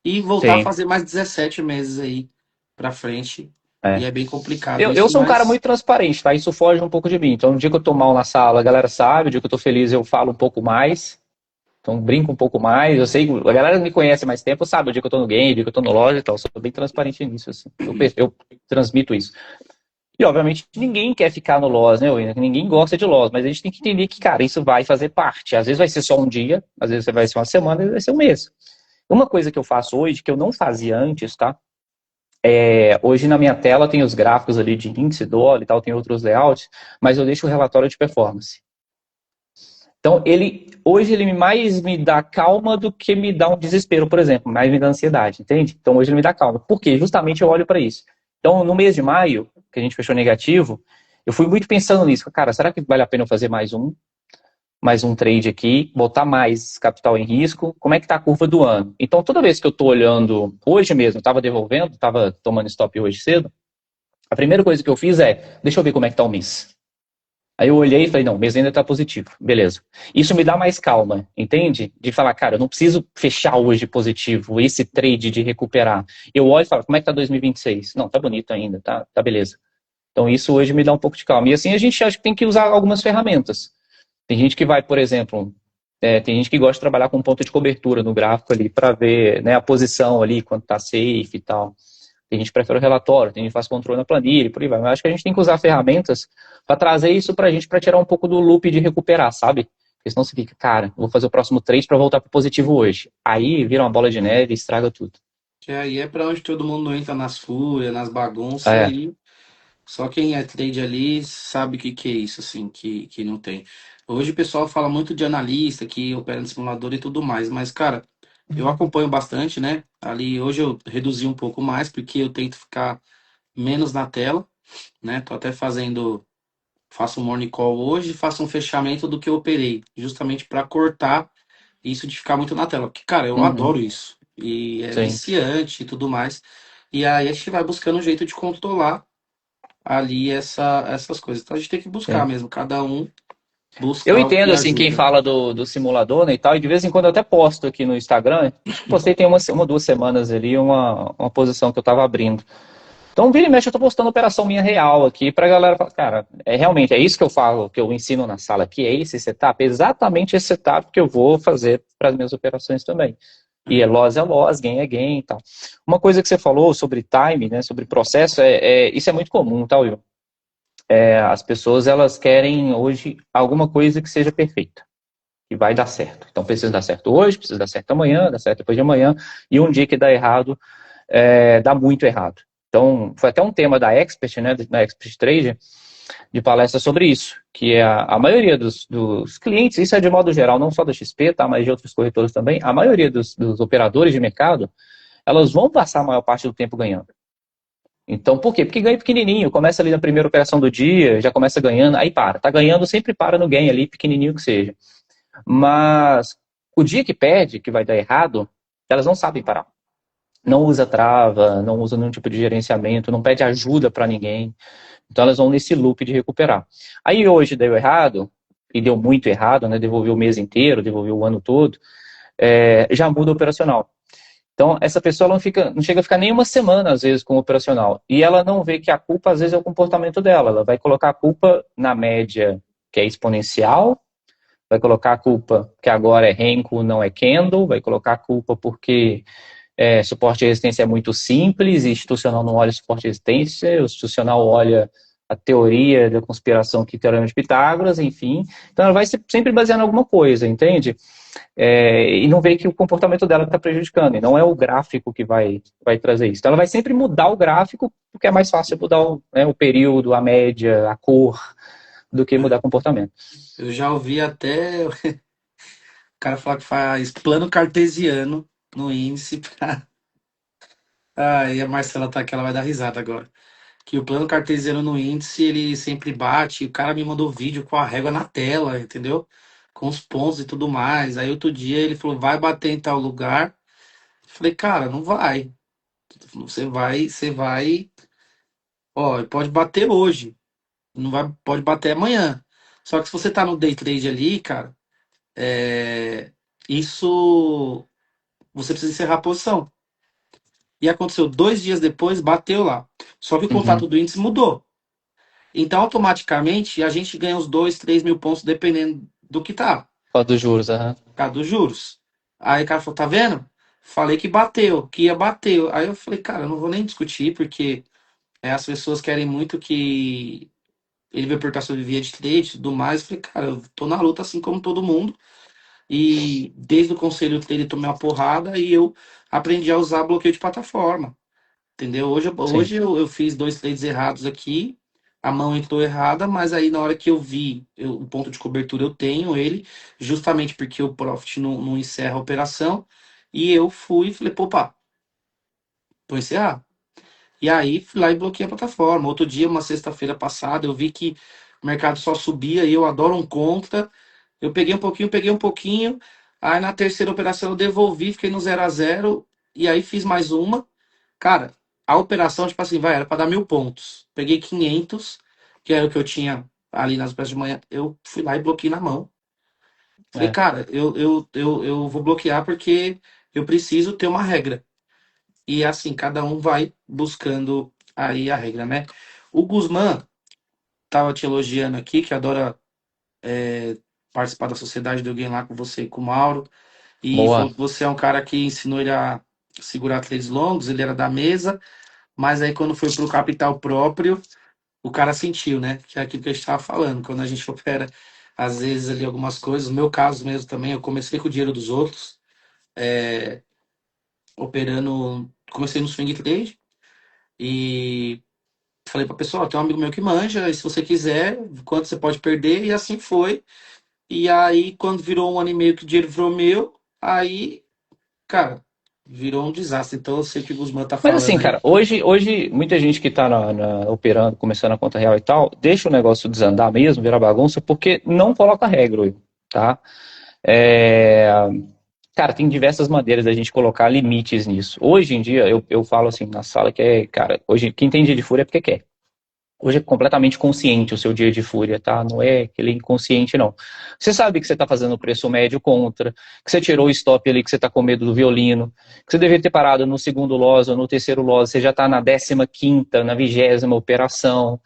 e voltar a sim. fazer mais 17 meses aí pra frente. E É. é bem complicado Eu isso, sou um cara mas muito transparente, tá? Isso foge um pouco de mim. Então, no dia que eu tô mal na sala, a galera sabe, o dia que eu tô feliz, eu falo um pouco mais. Então, brinco um pouco mais. Eu sei, a galera me conhece há mais tempo, sabe? O dia que eu tô no game, o dia que eu tô no loja e tal. Eu sou bem transparente nisso, assim. Eu transmito isso. E, obviamente, ninguém quer ficar no loss, né, William? Ninguém gosta de loss, mas a gente tem que entender que, cara, isso vai fazer parte. Às vezes vai ser só um dia, às vezes vai ser uma semana, às vezes vai ser um mês. Uma coisa que eu faço hoje, que eu não fazia antes, tá? Hoje na minha tela tem os gráficos ali de índice, dólar e tal, tem outros layouts, mas eu deixo o relatório de performance. Então, hoje ele mais me dá calma do que me dá um desespero, por exemplo, mais me dá ansiedade, entende? Então, hoje ele me dá calma. Por quê? Justamente eu olho para isso. Então, no mês de maio, que a gente fechou negativo, eu fui muito pensando nisso. Cara, será que vale a pena eu fazer mais um trade aqui, botar mais capital em risco? Como é que está a curva do ano? Então, toda vez que eu estou olhando, hoje mesmo, estava devolvendo, estava tomando stop hoje cedo, a primeira coisa que eu fiz deixa eu ver como é que está o mês. Aí eu olhei e falei, não, o mês ainda está positivo, beleza. Isso me dá mais calma, entende? De falar, cara, eu não preciso fechar hoje positivo, esse trade de recuperar. Eu olho e falo, como é que tá 2026? Não, tá bonito ainda, tá beleza. Então isso hoje me dá um pouco de calma. E assim a gente acha que tem que usar algumas ferramentas. Tem gente que vai, por exemplo, tem gente que gosta de trabalhar com ponto de cobertura no gráfico ali para ver, né, a posição ali, quando está safe e tal. Tem gente que prefere o relatório, tem gente que faz controle na planilha e por aí vai. Mas acho que a gente tem que usar ferramentas para trazer isso para a gente, para tirar um pouco do loop de recuperar, sabe? Porque senão você fica, cara, vou fazer o próximo trade para voltar para positivo hoje. Aí vira uma bola de neve e estraga tudo. que aí é pra onde todo mundo entra nas fúrias, nas bagunças É, e só quem é trade ali sabe o que, que é isso, assim, que não tem. Hoje o pessoal fala muito de analista que opera no simulador e tudo mais, mas, cara, eu acompanho bastante, né? Ali hoje eu reduzi um pouco mais, porque eu tento ficar menos na tela. né? Tô até faço um morning call hoje, faço um fechamento do que eu operei, justamente para cortar isso de ficar muito na tela. Porque, cara, eu Uhum, adoro isso. E é sim, viciante e tudo mais. E aí a gente vai buscando um jeito de controlar ali essas coisas. Então a gente tem que buscar sim. mesmo, cada um Eu buscar o entendo, que assim, quem ajuda. fala do simulador, né, e tal, e de vez em quando eu até posto aqui no Instagram, acho que postei tem uma 2 semanas ali, uma posição que eu tava abrindo. Então, vira e mexe, eu tô postando operação minha real aqui pra galera falar, cara, realmente, é isso que eu falo, que eu ensino na sala aqui, é esse setup, é exatamente esse setup que eu vou fazer para as minhas operações também. E É. é loss, gain é gain e tal. Uma coisa que você falou sobre time, né, sobre processo, isso é muito comum, tá, Will? As pessoas, elas querem hoje alguma coisa que seja perfeita, que vai dar certo. Então, precisa dar certo hoje, precisa dar certo amanhã, dar certo depois de amanhã, e um dia que dá errado, dá muito errado. Então, foi até um tema da Expert, né, na Expert Trade, de palestra sobre isso, que é a maioria dos clientes, isso é de modo geral, não só da XP, tá, mas de outros corretores também, a maioria dos operadores de mercado, elas vão passar a maior parte do tempo ganhando. Então, por quê? Porque ganha pequenininho, começa ali na primeira operação do dia, já começa ganhando, aí para. Tá ganhando, sempre para no gain ali, pequenininho que seja. Mas o dia que perde, que vai dar errado, elas não sabem parar. Não usa trava, não usa nenhum tipo de gerenciamento, não pede ajuda para ninguém. Então elas vão nesse loop de recuperar. Aí hoje deu errado, e deu muito errado, né? Devolveu o mês inteiro, devolveu o ano todo, já muda o operacional. Então, essa pessoa não chega a ficar nem uma semana, às vezes, com o operacional. E ela não vê que a culpa, às vezes, é o comportamento dela. Ela vai colocar a culpa na média, que é exponencial, vai colocar a culpa que agora é Renko, não é Candle, vai colocar a culpa porque suporte e resistência é muito simples, e institucional não olha suporte e resistência, o institucional olha a teoria da conspiração que teorema de Pitágoras, enfim. Então ela vai sempre baseando em alguma coisa, entende? E não vê que o comportamento dela está prejudicando, e não é o gráfico que vai trazer isso. Então ela vai sempre mudar o gráfico, porque é mais fácil mudar o período, a média, a cor, do que mudar o comportamento. Eu já ouvi até o cara falar que faz plano cartesiano no índice pra... Ah, e a Marcela tá aqui, ela vai dar risada agora. Que o plano cartesiano no índice, ele sempre bate. O cara me mandou vídeo com a régua na tela, entendeu? Com os pontos e tudo mais. Aí outro dia ele falou, vai bater em tal lugar. Eu falei, cara, não vai. Você vai. Ó, pode bater hoje. Não vai, pode bater amanhã. Só que se você tá no day trade ali, cara, isso você precisa encerrar a posição. E aconteceu 2 dias depois, bateu lá. Só que o Uhum. contato do índice mudou. Então, automaticamente, a gente ganha uns 2, 3 mil pontos, dependendo do que tá, Por causa dos juros, aham. por causa dos juros. Aí o cara falou, tá vendo? Falei que bateu, que ia bater. Aí eu falei, cara, eu não vou nem discutir, porque as pessoas querem muito que ele veio perguntar sobre via de trade e tudo mais. Eu falei, cara, eu tô na luta assim como todo mundo. E desde o conselho dele tomei uma porrada e eu aprendi a usar bloqueio de plataforma. Entendeu? Hoje, Sim, eu fiz 2 trades errados aqui, a mão entrou errada, mas aí na hora que eu vi o ponto de cobertura, eu tenho ele, justamente porque o Profit não encerra a operação, e eu fui e falei, pô, opa, vou encerrar. E aí fui lá e bloqueei a plataforma. Outro dia, uma sexta-feira passada, eu vi que o mercado só subia e eu adoro um contra. Eu peguei um pouquinho. Aí na terceira operação eu devolvi, fiquei no 0 a 0 e aí fiz mais uma. Cara, a operação, tipo assim, vai, era para dar 1.000 pontos. Peguei 500, que era o que eu tinha ali nas operações de manhã. Eu fui lá e bloqueei na mão. Falei, é. cara, eu vou bloquear porque eu preciso ter uma regra. E assim, cada um vai buscando aí a regra, né? O Guzmán tava te elogiando aqui, que adora participar da sociedade do alguém lá com você e com o Mauro. E Boa. falou que você é um cara que ensinou ele a segurar trades longos, ele era da mesa, mas aí quando foi pro capital próprio, o cara sentiu, né? Que é aquilo que a gente estava falando, quando a gente opera, às vezes, ali algumas coisas. No meu caso mesmo também, eu comecei com o dinheiro dos outros, operando, comecei no swing trade e falei pra pessoa, ó, tem um amigo meu que manja, e se você quiser, quanto você pode perder, e assim foi. E aí, quando virou 1 ano e meio que o dinheiro virou meu, aí, cara. virou um desastre. Então eu sei o que o Guzmán tá Mas falando assim, aí. cara, hoje muita gente que está operando, começando a conta real e tal, deixa o negócio desandar mesmo, virar bagunça, porque não coloca regra, Will, tá? É, cara, tem diversas maneiras da gente colocar limites nisso. Hoje em dia, eu falo assim na sala que cara, hoje quem tem dia de fúria é porque quer. Hoje é completamente consciente o seu dia de fúria, tá? Não é aquele inconsciente, não. Você sabe que você está fazendo o preço médio contra, que você tirou o stop ali, que você está com medo do violino, que você deveria ter parado no segundo loss ou no terceiro loss, você já está na 15ª, na 20ª operação.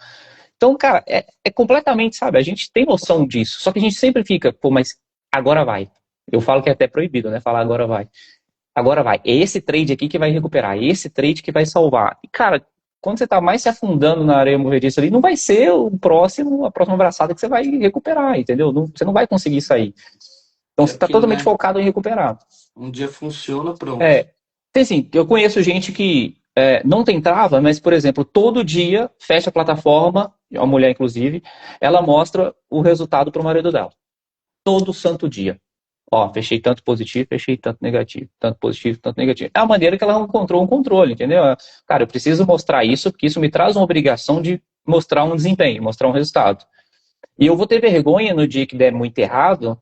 Então, cara, é completamente, sabe? A gente tem noção disso, só que a gente sempre fica, pô, mas agora vai. Eu falo que é até proibido, né? Falar agora vai. Agora vai. É esse trade aqui que vai recuperar, é esse trade que vai salvar. E, cara, quando você está mais se afundando na areia movediça ali, não vai ser a próxima braçada que você vai recuperar, entendeu? Você não vai conseguir sair. Então É você está aquilo, totalmente né? focado em recuperar. Um dia funciona, pronto. É, tem assim, eu conheço gente que não tem trava, mas, por exemplo, todo dia fecha a plataforma, uma mulher inclusive, ela mostra o resultado para o marido dela. Todo santo dia. Ó, fechei tanto positivo, fechei tanto negativo, tanto positivo, tanto negativo. É a maneira que ela encontrou um controle, entendeu? Cara, eu preciso mostrar isso, porque isso me traz uma obrigação de mostrar um desempenho, mostrar um resultado. E eu vou ter vergonha no dia que der muito errado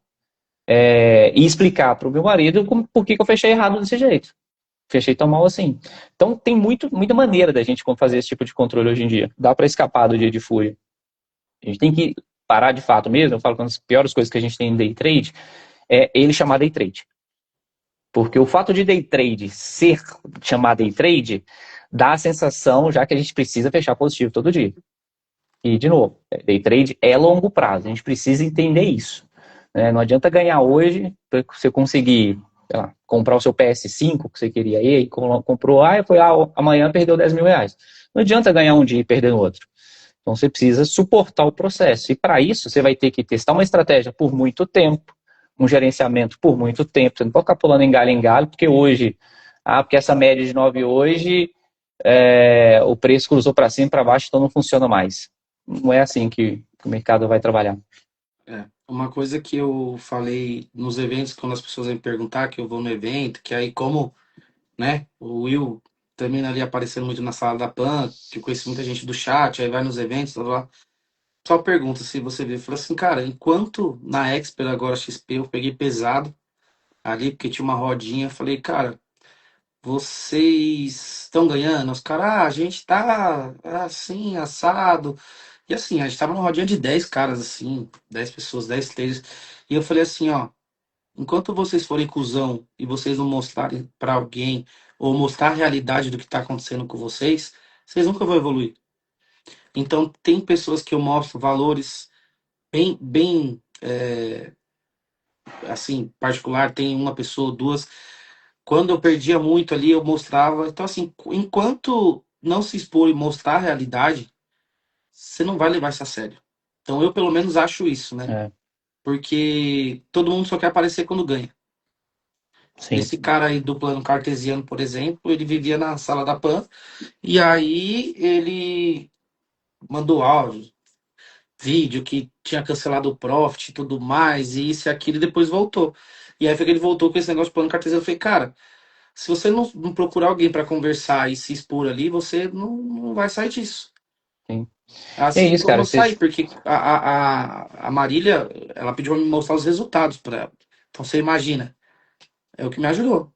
e explicar para o meu marido por que eu fechei errado desse jeito. Fechei tão mal assim. Então tem muita maneira da gente fazer esse tipo de controle hoje em dia. Dá para escapar do dia de fúria. A gente tem que parar de fato mesmo. Eu falo que uma das piores coisas que a gente tem em day trade é ele chamar day trade. Porque o fato de day trade ser chamado day trade dá a sensação já que a gente precisa fechar positivo todo dia. E, de novo, day trade é longo prazo, a gente precisa entender isso. Né? Não adianta ganhar hoje para você conseguir, sei lá, comprar o seu PS5 que você queria aí, comprou, foi amanhã perdeu 10 mil reais. Não adianta ganhar um dia e perder no outro. Então você precisa suportar o processo. E para isso você vai ter que testar uma estratégia por muito tempo, um gerenciamento por muito tempo. Você não pode ficar pulando em galho, porque hoje, porque essa média de 9 hoje, o preço cruzou para cima e para baixo, então não funciona mais. Não é assim que o mercado vai trabalhar. É. Uma coisa que eu falei nos eventos, quando as pessoas vêm perguntar, que eu vou no evento, que aí como, né, o Will termina ali aparecendo muito na sala da PAN, que eu conheci muita gente do chat, aí vai nos eventos, blá, blá. Só pergunta se você viu. Falou assim, cara, enquanto na Expert agora XP eu peguei pesado ali, porque tinha uma rodinha, eu falei, cara, vocês estão ganhando? Os caras, a gente tá assim, assado. E assim, a gente tava numa rodinha de 10 caras, assim, 10 pessoas, 10 traders. E eu falei assim, ó, enquanto vocês forem cuzão e vocês não mostrarem pra alguém ou mostrar a realidade do que tá acontecendo com vocês, vocês nunca vão evoluir. Então, tem pessoas que eu mostro valores bem, assim, particular, tem uma pessoa, duas. Quando eu perdia muito ali, eu mostrava. Então, assim, enquanto não se expor e mostrar a realidade, você não vai levar isso a sério. Então, eu pelo menos acho isso, né? É, Porque todo mundo só quer aparecer quando ganha. sim. Esse cara aí do plano cartesiano, por exemplo, ele vivia na sala da PAN, e aí ele mandou áudio, vídeo que tinha cancelado o Profit e tudo mais, e isso e aquilo, e depois voltou. E aí foi que ele voltou com esse negócio de plano cartesiano. Eu falei, cara, se você não procurar alguém para conversar e se expor ali, você não vai sair disso. Sim. E é Assim isso, como cara. eu saí, porque a Marília, ela pediu pra me mostrar os resultados para ela. Então você imagina, é o que me ajudou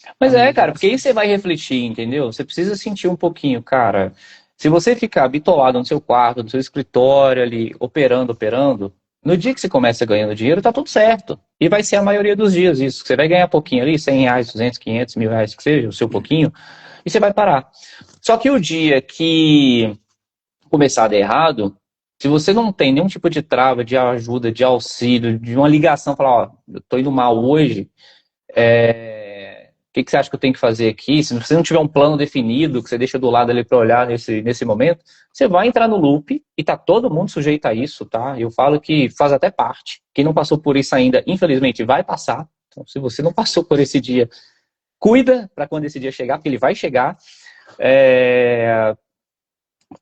a Mas me cara, porque aí mostrar. você vai refletir, entendeu? Você precisa sentir um pouquinho, cara. Se você ficar bitolado no seu quarto, no seu escritório ali, operando, no dia que você começa ganhando dinheiro, tá tudo certo. E vai ser a maioria dos dias isso. Você vai ganhar pouquinho ali, 100 reais, 200, 500, mil reais, que seja, o seu pouquinho, e você vai parar. Só que o dia que começar a dar errado, se você não tem nenhum tipo de trava, de ajuda, de auxílio, de uma ligação, falar, ó, eu tô indo mal hoje, o que você acha que eu tenho que fazer aqui? Se você não tiver um plano definido, que você deixa do lado ali para olhar nesse momento, você vai entrar no loop e tá todo mundo sujeito a isso, tá? Eu falo que faz até parte. Quem não passou por isso ainda, infelizmente, vai passar. Então, se você não passou por esse dia, cuida para quando esse dia chegar, porque ele vai chegar. É,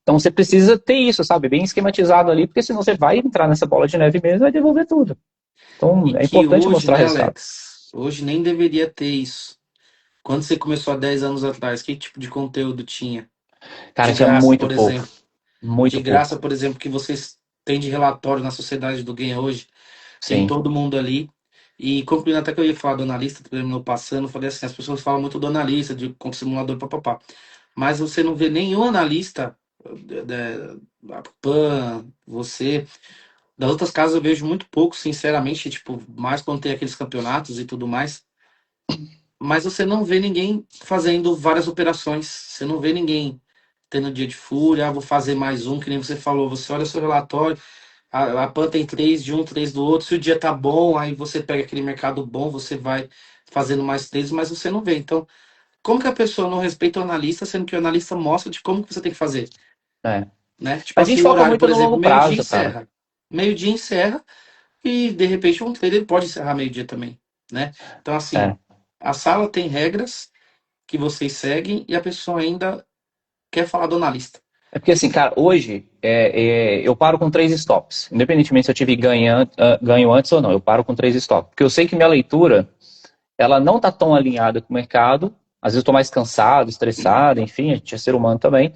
Então você precisa ter isso, sabe? Bem esquematizado ali, porque senão você vai entrar nessa bola de neve mesmo e vai devolver tudo. Então E é que importante hoje, mostrar né, resultado. Alex? Hoje nem deveria ter isso. Quando você começou há 10 anos atrás, que tipo de conteúdo tinha? Cara, De tinha graça, muito por exemplo. pouco. De Muito graça, pouco. por exemplo, que vocês têm de relatório na sociedade do Ganha hoje. Tem Sim. todo mundo ali. E concluindo até que eu ia falar do analista, terminou passando, eu falei assim, as pessoas falam muito do analista, de com simulador, papapá. Mas você não vê nenhum analista, a PAN, você. Das outras casas eu vejo muito pouco, sinceramente, tipo, mais quando tem aqueles campeonatos e tudo mais. Mas você não vê ninguém fazendo várias operações. Você não vê ninguém tendo dia de fúria, vou fazer mais um, que nem você falou. Você olha seu relatório, a PAN tem três de um, três do outro. Se o dia tá bom, aí você pega aquele mercado bom, você vai fazendo mais três, mas você não vê. Então, como que a pessoa não respeita o analista, sendo que o analista mostra de como que você tem que fazer, É. né? Tipo A assim, gente o foca horário, muito por no exemplo, longo meio-dia prazo, cara. encerra. Meio-dia encerra e, de repente, um trader pode encerrar meio-dia também, né? Então, É. assim, a sala tem regras que vocês seguem e a pessoa ainda quer falar do analista. É porque assim, cara, hoje eu paro com 3 stops. Independentemente se eu tive ganho antes ou não, eu paro com 3 stops. Porque eu sei que minha leitura, ela não tá tão alinhada com o mercado. Às vezes eu tô mais cansado, estressado, enfim, a gente é ser humano também.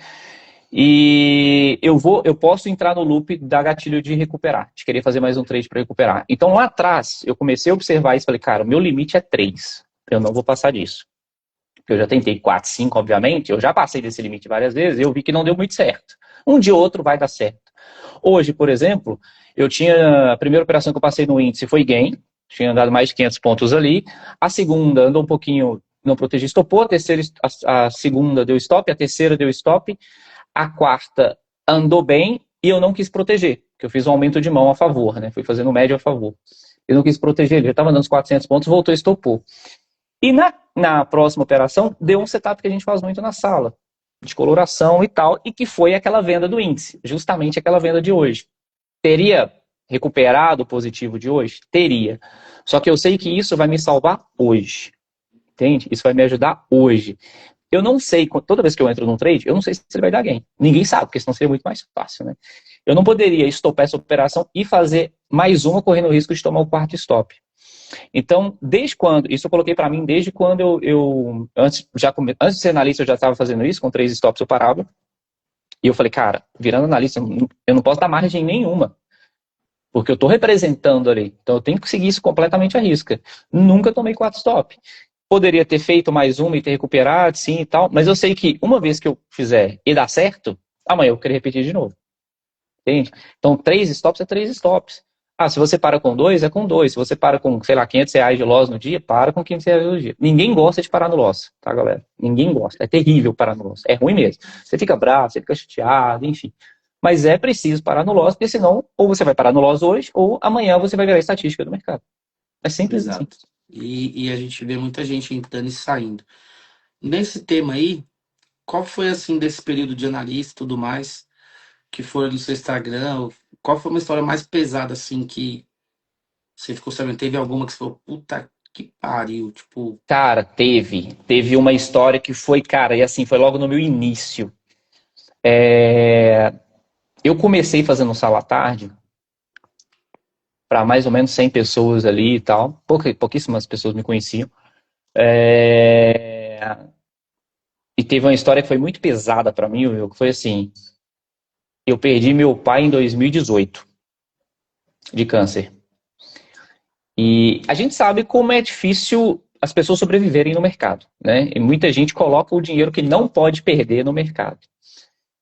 E eu posso entrar no loop da gatilho de recuperar, de querer fazer mais um trade para recuperar. Então lá atrás, eu comecei a observar isso e falei, cara, o meu limite é 3. Eu não vou passar disso. Porque eu já tentei 4, 5, obviamente, eu já passei desse limite várias vezes, e eu vi que não deu muito certo. Um dia ou outro vai dar certo. Hoje, por exemplo, a primeira operação que eu passei no índice foi gain, tinha dado mais de 500 pontos ali. A segunda andou um pouquinho, não protegi, estopou. A terceira, a segunda deu stop, a terceira deu stop. A quarta andou bem e eu não quis proteger, porque eu fiz um aumento de mão a favor, né? Fui fazendo médio a favor. Eu não quis proteger, ele já estava dando uns 400 pontos, voltou e estopou. E na próxima operação, deu um setup que a gente faz muito na sala, de coloração e tal, e que foi aquela venda do índice, justamente aquela venda de hoje. Teria recuperado o positivo de hoje? Teria. Só que eu sei que isso vai me salvar hoje. Entende? Isso vai me ajudar hoje. Eu não sei, toda vez que eu entro num trade, eu não sei se ele vai dar gain. Ninguém sabe, porque senão seria muito mais fácil, né? Eu não poderia estopar essa operação e fazer mais uma correndo o risco de tomar o quarto stop. Então, desde quando, isso eu coloquei para mim desde quando antes de ser analista, eu já estava fazendo isso, com 3 stops eu parava. E eu falei, cara, virando analista, eu não posso dar margem nenhuma, porque eu estou representando ali. Então eu tenho que seguir isso completamente à risca. Nunca tomei 4 stop. Poderia ter feito mais uma e ter recuperado, sim e tal, mas eu sei que uma vez que eu fizer e dar certo, amanhã eu vou querer repetir de novo. Entende? Então, 3 stops é 3 stops. Ah, se você para com dois, é com dois. Se você para com, sei lá, R$ 500 de loss no dia, para com R$ 500 no dia. Ninguém gosta de parar no loss, tá, galera? Ninguém gosta. É terrível parar no loss. É ruim mesmo. Você fica bravo, você fica chateado, enfim. Mas é preciso parar no loss, porque senão, ou você vai parar no loss hoje, ou amanhã você vai virar estatística do mercado. É simples assim. Exato. E a gente vê muita gente entrando e saindo. Nesse tema aí, qual foi, assim, desse período de analista e tudo mais, que foi no seu Instagram? Qual foi uma história mais pesada, assim, que você ficou sabendo? Teve alguma que você falou, puta que pariu, tipo, Cara, teve uma história que foi, cara, e assim, foi logo no meu início. Eu comecei fazendo sala à tarde para mais ou menos 100 pessoas ali e tal. Pouquíssimas pessoas me conheciam. É, E teve uma história que foi muito pesada para mim, viu? Que foi assim: eu perdi meu pai em 2018 de câncer. E a gente sabe como é difícil as pessoas sobreviverem no mercado, né? E muita gente coloca o dinheiro que não pode perder no mercado.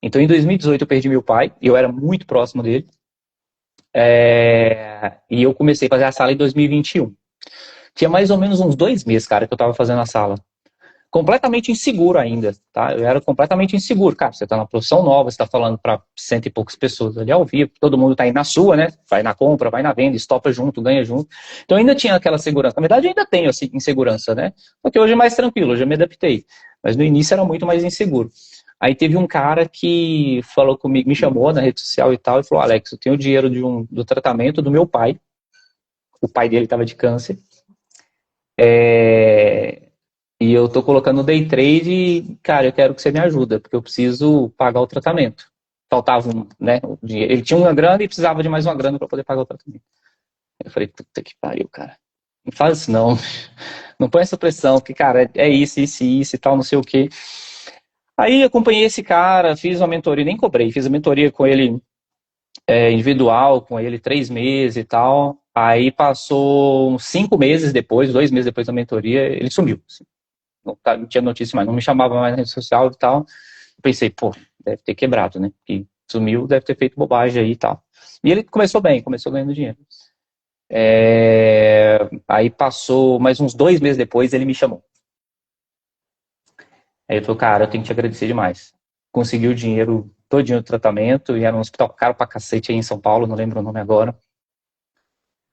Então, em 2018, eu perdi meu pai, e eu era muito próximo dele. E eu comecei a fazer a sala em 2021. Tinha mais ou menos uns 2 meses, cara, que eu tava fazendo a sala. Completamente inseguro ainda, tá? Eu era completamente inseguro. Cara, você tá na profissão nova, você tá falando para cento e poucas pessoas ali ao vivo, todo mundo tá aí na sua, né? Vai na compra, vai na venda, estopa junto, ganha junto. Então ainda tinha aquela segurança. Na verdade, ainda tenho assim, insegurança, né? Só que hoje é mais tranquilo, hoje eu me adaptei. Mas no início era muito mais inseguro. Aí teve um cara que falou comigo, me chamou na rede social e tal, e falou: Alex, eu tenho o dinheiro do tratamento do meu pai. O pai dele estava de câncer. E eu tô colocando no day trade e, cara, eu quero que você me ajuda, porque eu preciso pagar o tratamento. Faltava né, o dinheiro. Ele tinha uma grana e precisava de mais uma grana para poder pagar o tratamento. Eu falei, puta que pariu, cara. Não faz isso não. Não põe essa pressão, porque, cara, é isso, isso, isso e tal, não sei o quê. Aí acompanhei esse cara, fiz uma mentoria, nem cobrei, fiz a mentoria com ele individual, com ele 3 meses e tal. Aí passou uns 5 meses depois, 2 meses depois da mentoria, ele sumiu. Assim. Não tinha notícia mais, não me chamava mais na rede social e tal. Eu pensei, pô, deve ter quebrado, né? Que sumiu, deve ter feito bobagem aí e tal. E ele começou bem, começou ganhando dinheiro. Aí passou mais uns 2 meses depois, ele me chamou. Aí ele falou, cara, eu tenho que te agradecer demais. Consegui o dinheiro todinho do tratamento, e era um hospital caro pra cacete aí em São Paulo, não lembro o nome agora.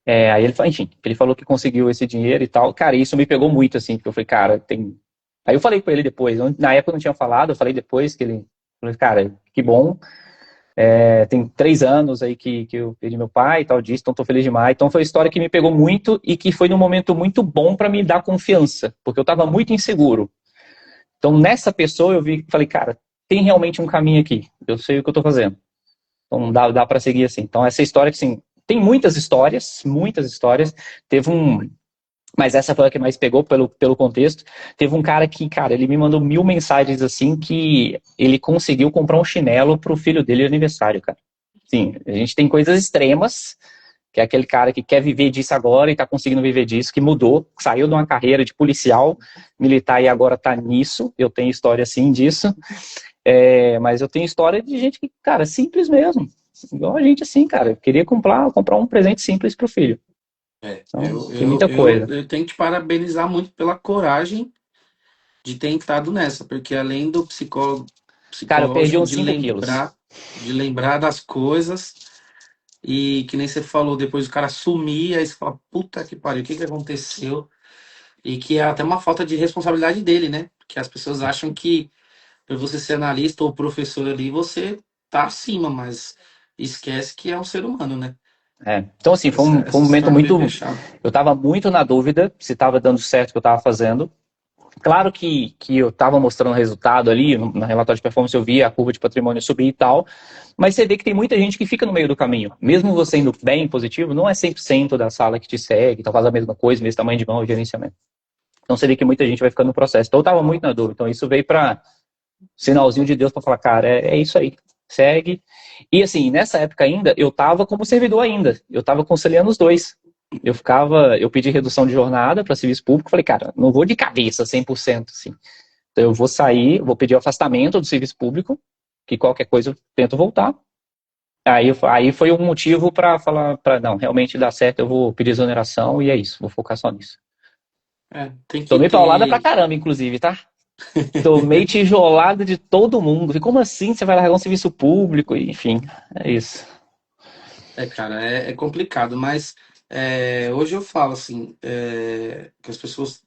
Aí ele falou, enfim, ele falou que conseguiu esse dinheiro e tal. Cara, isso me pegou muito, assim, porque eu falei, cara, tem. Aí eu falei com ele depois, na época eu não tinha falado, eu falei depois que ele. Falei, cara, que bom. Tem 3 anos aí que eu perdi meu pai e tal disso, então tô feliz demais. Então foi uma história que me pegou muito e que foi num momento muito bom para me dar confiança, porque eu tava muito inseguro. Então nessa pessoa eu vi, falei, cara, tem realmente um caminho aqui, eu sei o que eu tô fazendo. Então dá para seguir assim. Então essa história, assim, tem muitas histórias. Teve um, mas essa foi a que mais pegou pelo contexto. Teve um cara que, cara, ele me mandou 1000 mensagens assim que ele conseguiu comprar um chinelo pro filho dele de aniversário, cara. Sim, a gente tem coisas extremas, que é aquele cara que quer viver disso agora e tá conseguindo viver disso, que mudou, saiu de uma carreira de policial militar e agora tá nisso. Eu tenho história assim disso. Mas eu tenho história de gente que, cara, simples mesmo. Igual a gente assim, cara. Eu queria comprar um presente simples pro filho. Então, Eu, tem eu, muita eu, coisa. eu tenho que te parabenizar muito pela coragem de ter entrado nessa, porque além do Cara, eu perdi psicológico, uns 5 quilos. de lembrar das coisas, e que nem você falou, depois o cara sumir, aí você fala, puta que pariu, o que que aconteceu? E que é até uma falta de responsabilidade dele, né? Porque as pessoas acham que por você ser analista ou professor ali, você tá acima, mas esquece que é um ser humano, né? Então, assim, foi um Essa momento história me muito. deixava. Eu tava muito na dúvida se tava dando certo o que eu tava fazendo. Claro que eu estava mostrando resultado ali, no relatório de performance eu via a curva de patrimônio subir e tal, mas você vê que tem muita gente que fica no meio do caminho. Mesmo você indo bem positivo, não é 100% da sala que te segue, tá fazendo a mesma coisa, mesmo tamanho de mão, gerenciamento. Então você vê que muita gente vai ficando no processo. Então eu estava muito na dúvida. Então isso veio para sinalzinho de Deus para falar, cara, é isso aí, segue. E assim, nessa época ainda, eu estava como servidor ainda, eu estava conciliando os dois. Eu pedi redução de jornada para serviço público, falei, cara, não vou de cabeça 100%, assim. Então eu vou sair, vou pedir o afastamento do serviço público, que qualquer coisa eu tento voltar. Aí foi um motivo para falar, para não, realmente dá certo, eu vou pedir exoneração e é isso, vou focar só nisso. Tem que Tomei paulada pra ter. caramba, inclusive, tá? Tomei tijolada de todo mundo. Como assim você vai largar um serviço público? Enfim, é isso. Cara, é complicado, mas hoje eu falo assim, que as pessoas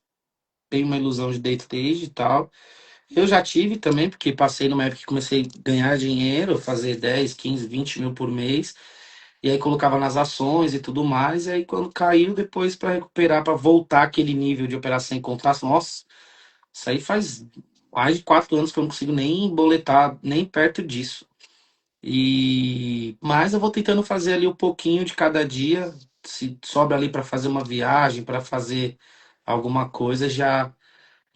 têm uma ilusão de day trade e tal. Eu já tive também, porque passei numa época que comecei a ganhar dinheiro, fazer 10, 15, 20 mil por mês, e aí colocava nas ações e tudo mais, e aí quando caiu, depois para recuperar, para voltar aquele nível de operar sem contrato, nossa, isso aí faz mais de 4 anos que eu não consigo nem boletar, nem perto disso. Mas eu vou tentando fazer ali um pouquinho de cada dia. Se sobra ali para fazer uma viagem, para fazer alguma coisa, já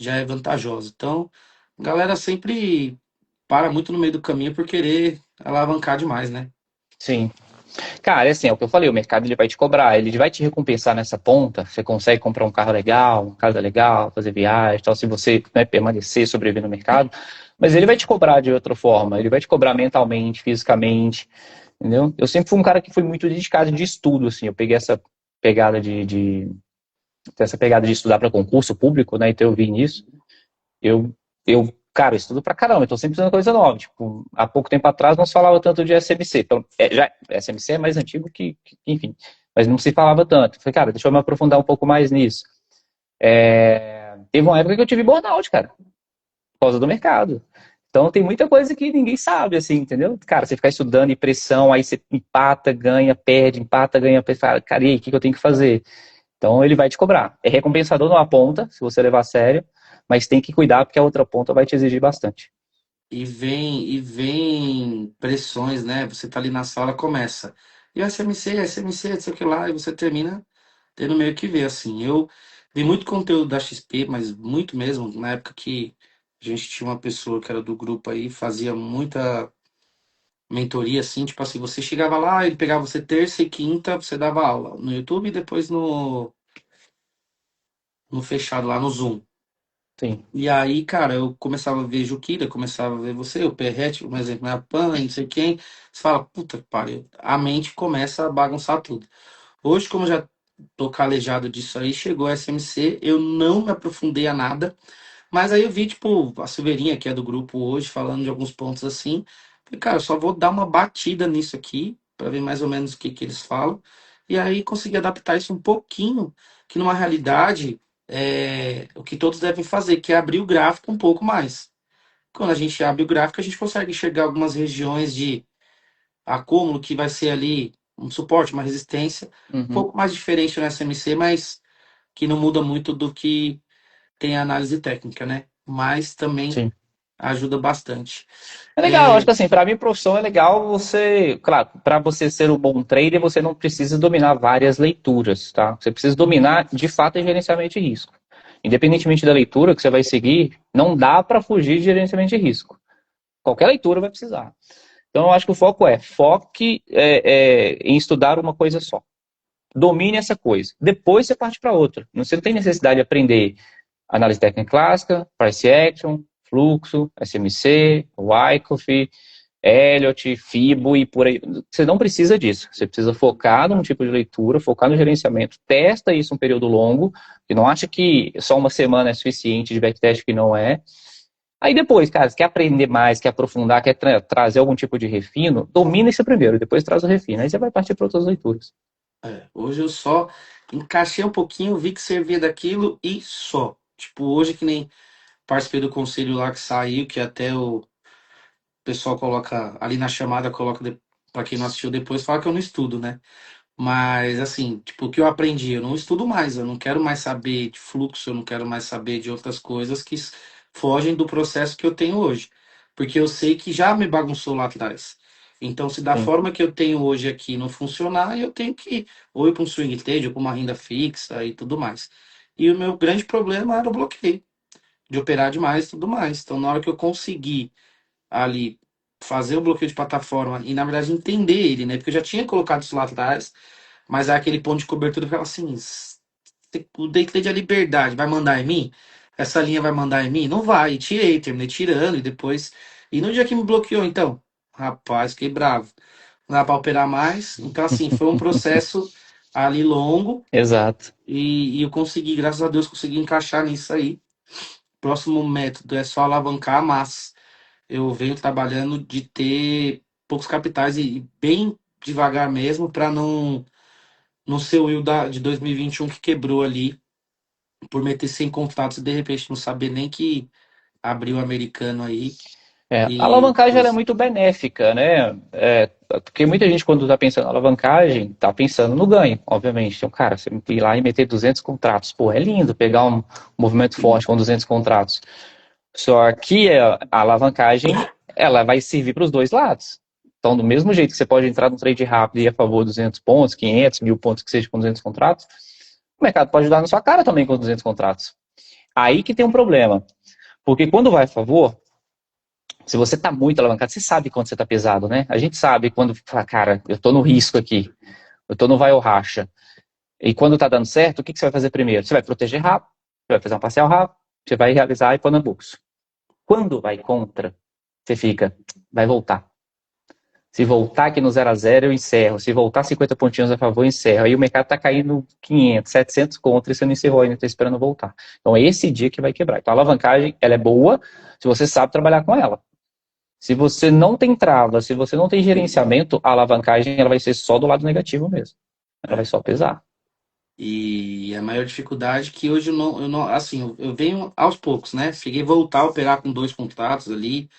é vantajoso. Então, a galera sempre para muito no meio do caminho por querer alavancar demais, né? Sim. Cara, é assim, é o que eu falei, o mercado ele vai te cobrar, ele vai te recompensar nessa ponta, você consegue comprar um carro legal, uma casa legal, fazer viagem, tal, se você, né, permanecer, sobreviver no mercado, mas ele vai te cobrar de outra forma, ele vai te cobrar mentalmente, fisicamente, entendeu? Eu sempre fui um cara que foi muito dedicado de estudo, assim, eu peguei pegada essa pegada de estudar para concurso público, né, então eu vi nisso, cara, eu estudo pra caramba, eu tô sempre fazendo coisa nova. Tipo, há pouco tempo atrás não se falava tanto de SMC. Então, SMC é mais antigo enfim, mas não se falava tanto. Eu falei, cara, deixa eu me aprofundar um pouco mais nisso. Teve uma época que eu tive burnout, cara, por causa do mercado. Então tem muita coisa que ninguém sabe, assim, entendeu? Cara, você ficar estudando e pressão, aí você empata, ganha, perde. Fala, cara, e aí, o que eu tenho que fazer? Então ele vai te cobrar. É recompensador numa ponta, se você levar a sério, mas tem que cuidar porque a outra ponta vai te exigir bastante. E vem pressões, né? Você tá ali na sala, começa. E o SMC, não sei o que lá, e você termina. tendo meio que ver, assim. Eu vi muito conteúdo da XP, mas muito mesmo, na época que a gente tinha uma pessoa que era do grupo aí, fazia muita mentoria, assim, tipo assim, você chegava lá, ele pegava você terça e quinta, você dava aula no YouTube e depois no fechado lá no Zoom. Sim, E aí, cara, eu começava a ver Juquira, começava a ver você, o Perrete, um exemplo, né, a Pan, não sei quem. Você fala, puta que pariu, a mente começa a bagunçar tudo. Hoje, como eu já tô calejado disso aí, chegou a SMC, eu não me aprofundei a nada, mas aí eu vi, tipo, a Silveirinha, que é do grupo hoje, falando de alguns pontos assim. Falei, cara, eu só vou dar uma batida nisso aqui, para ver mais ou menos o que que eles falam. E aí consegui adaptar isso um pouquinho, que numa realidade é o que todos devem fazer, que é abrir o gráfico um pouco mais. Quando a gente abre o gráfico, a gente consegue enxergar algumas regiões de acúmulo que vai ser ali um suporte, uma resistência, um uhum, pouco mais diferente no SMC, mas que não muda muito do que tem a análise técnica, né? Mas também sim. ajuda bastante. É legal, eu acho É, que assim, para mim, profissão é legal você, claro, para você ser um bom trader, você não precisa dominar várias leituras, tá? Você precisa dominar, de fato, é gerenciamento de risco. Independentemente da leitura que você vai seguir, não dá para fugir de gerenciamento de risco. Qualquer leitura vai precisar. Então, eu acho que o foco é foque em estudar uma coisa só. Domine essa coisa. Depois você parte para outra. Você não tem necessidade de aprender análise técnica clássica, price action, fluxo, SMC, Wyckoff, Elliott, Fibo e por aí. Você não precisa disso. Você precisa focar num tipo de leitura, focar no gerenciamento, testa isso um período longo, e não acha que só uma semana é suficiente de backtest, que não é. Aí depois, cara, se quer aprender mais, quer aprofundar, quer trazer algum tipo de refino, domina isso primeiro, depois traz o refino. Aí você vai partir para outras leituras. hoje eu só encaixei um pouquinho, vi que servia daquilo e só. Tipo, hoje que nem participei do conselho lá que saiu, que até o pessoal coloca ali na chamada, coloca para quem não assistiu depois, fala que eu não estudo, né? Mas, assim, tipo, o que eu aprendi, eu não estudo mais, eu não quero mais saber de fluxo, eu não quero mais saber de outras coisas que fogem do processo que eu tenho hoje. Porque eu sei que já me bagunçou lá atrás. Então, se da Sim. forma que eu tenho hoje aqui não funcionar, eu tenho que ou ir para um swing trade, ou para uma renda fixa e tudo mais. E o meu grande problema era o bloqueio, de operar demais e tudo mais. Então, na hora que eu consegui ali fazer o bloqueio de plataforma e, na verdade, entender ele, né? Porque eu já tinha colocado isso lá atrás, mas é aquele ponto de cobertura que fala assim: o day trade é liberdade, vai mandar em mim? Essa linha vai mandar em mim? Não vai. E tirei, terminei tirando e depois. E no dia que me bloqueou, então, rapaz, fiquei bravo. Não dá para operar mais. Então, assim, foi um processo ali longo Exato. e eu consegui, graças a Deus, consegui encaixar nisso aí. Próximo método é só alavancar a massa. Eu venho trabalhando de ter poucos capitais e bem devagar mesmo para não ser o Will de 2021 que quebrou ali por meter 100 contratos e de repente não saber nem que abriu o americano aí. A E alavancagem ela é muito benéfica, né? Porque muita gente, quando está pensando em alavancagem, está pensando no ganho, obviamente. Então, cara, você ir lá e meter 200 contratos, pô, é lindo pegar um movimento forte com 200 contratos. Só que a alavancagem, ela vai servir para os dois lados. Então, do mesmo jeito que você pode entrar no trade rápido e ir a favor de 200 pontos, 500, 1000 pontos que seja com 200 contratos, o mercado pode dar na sua cara também com 200 contratos. Aí que tem um problema. Porque quando vai a favor, se você está muito alavancado, você sabe quando você está pesado, né? A gente sabe quando fala, cara, eu estou no risco aqui, eu estou no vai ou racha. E quando está dando certo, o que você vai fazer primeiro? Você vai proteger rápido, você vai fazer um parcial rápido, você vai realizar e pôr no bolso. Quando vai contra, você fica, vai voltar. Se voltar aqui no 0 a 0 eu encerro. Se voltar 50 pontinhos a favor, eu encerro. Aí o mercado está caindo 500, 700 contra e você não encerrou ainda, está esperando voltar. Então é esse dia que vai quebrar. Então a alavancagem, ela é boa se você sabe trabalhar com ela. Se você não tem trava, se você não tem gerenciamento, a alavancagem ela vai ser só do lado negativo mesmo. Ela vai é, só pesar. e a maior dificuldade é que hoje eu não assim, eu venho aos poucos, né? Cheguei a voltar a operar com dois contratos ali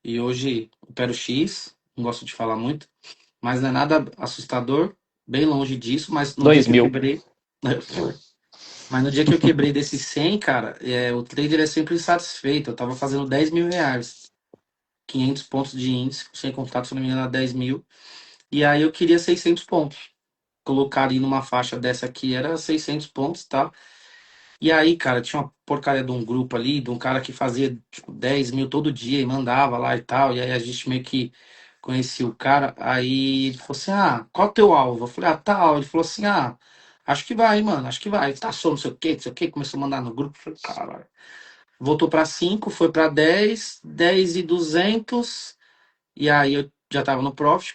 e hoje opero X, não gosto de falar muito, mas não é nada assustador, bem longe disso, mas no dia que eu 2000. quebrei, mas no dia que eu quebrei desses 100, cara, o trader é sempre insatisfeito. Eu tava fazendo R$ 10.000, 500 pontos de índice, sem contato, se não me engano, era 10 mil. E aí eu queria 600 pontos. colocar ali numa faixa dessa aqui era 600 pontos, tá? E aí, cara, tinha uma porcaria de um grupo ali, de um cara que fazia, tipo, 10 mil todo dia e mandava lá e tal. E aí a gente meio que conhecia o cara. Aí ele falou assim: ah, qual é o teu alvo? Eu falei: ah, tal. Ele falou assim: ah, acho que vai, mano, acho que vai. Tá, só não sei o quê, não sei o quê. Começou a mandar no grupo. Eu falei: caralho. Voltou pra 5, foi pra 10, 10 e 200. E aí eu já tava no profit,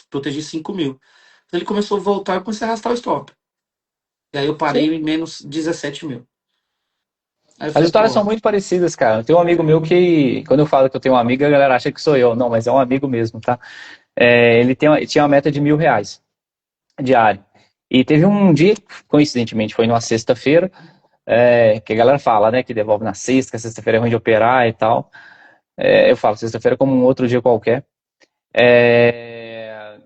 protegi 5 mil. Então ele começou a voltar e comecei a arrastar o stop. E aí eu parei Sim. em menos 17 mil. Aí eu As falei: histórias pô. são muito parecidas, cara. Tem um amigo meu que, quando eu falo que eu tenho um amigo, a galera acha que sou eu. Não, mas é um amigo mesmo, tá? Ele tinha uma meta de R$ 1.000 diário. E teve um dia, coincidentemente, foi numa sexta-feira, que a galera fala, né, que devolve na sexta, que a sexta-feira é ruim de operar e tal. Eu falo, sexta-feira é como um outro dia qualquer.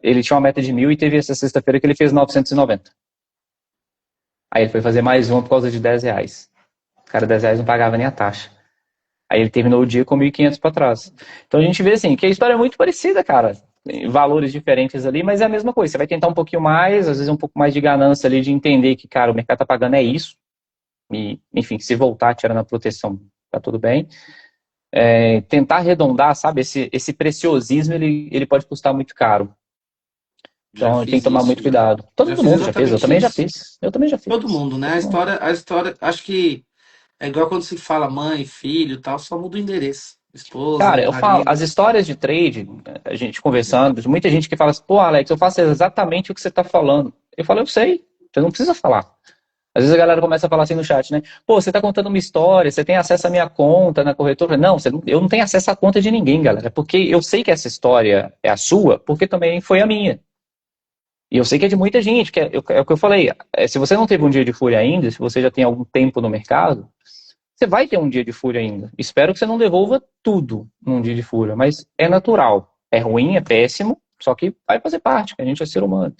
Ele tinha uma meta de 1.000 e teve essa sexta-feira que ele fez 990. Aí ele foi fazer mais uma por causa de R$ 10. O cara, R$ 10 não pagava nem a taxa. Aí ele terminou o dia com 1.500 para trás. Então a gente vê assim, que a história é muito parecida, cara. Tem valores diferentes ali, mas é a mesma coisa. Você vai tentar um pouquinho mais, às vezes um pouco mais de ganância ali, de entender que, cara, o mercado tá pagando é isso. E, enfim, se voltar tirando a proteção, tá tudo bem. Tentar arredondar, sabe? Esse preciosismo, ele pode custar muito caro. Já Então tem que fiz tomar isso, muito já. cuidado. Já Todo fiz mundo já fez, eu exatamente também já isso. fiz. Eu também já Todo fiz. mundo, né? Todo mundo. A história, acho que é igual quando se fala mãe, filho e tal, só muda o endereço. Cara, Esposa, eu falo, as marido. histórias de trade, a gente conversando, muita gente que fala assim, pô, Alex, eu faço exatamente o que você está falando. Eu falo, eu sei, você não precisa falar. Às vezes a galera começa a falar assim no chat, né? Pô, você está contando uma história, você tem acesso à minha conta na corretora. Não, eu não tenho acesso à conta de ninguém, galera. Porque eu sei que essa história é a sua, porque também foi a minha. E eu sei que é de muita gente, é o que eu falei. Se você não teve um dia de fúria ainda, se você já tem algum tempo no mercado, você vai ter um dia de fúria ainda. Espero que você não devolva tudo num dia de fúria, mas é natural. É ruim, é péssimo, só que vai fazer parte, que a gente é ser humano.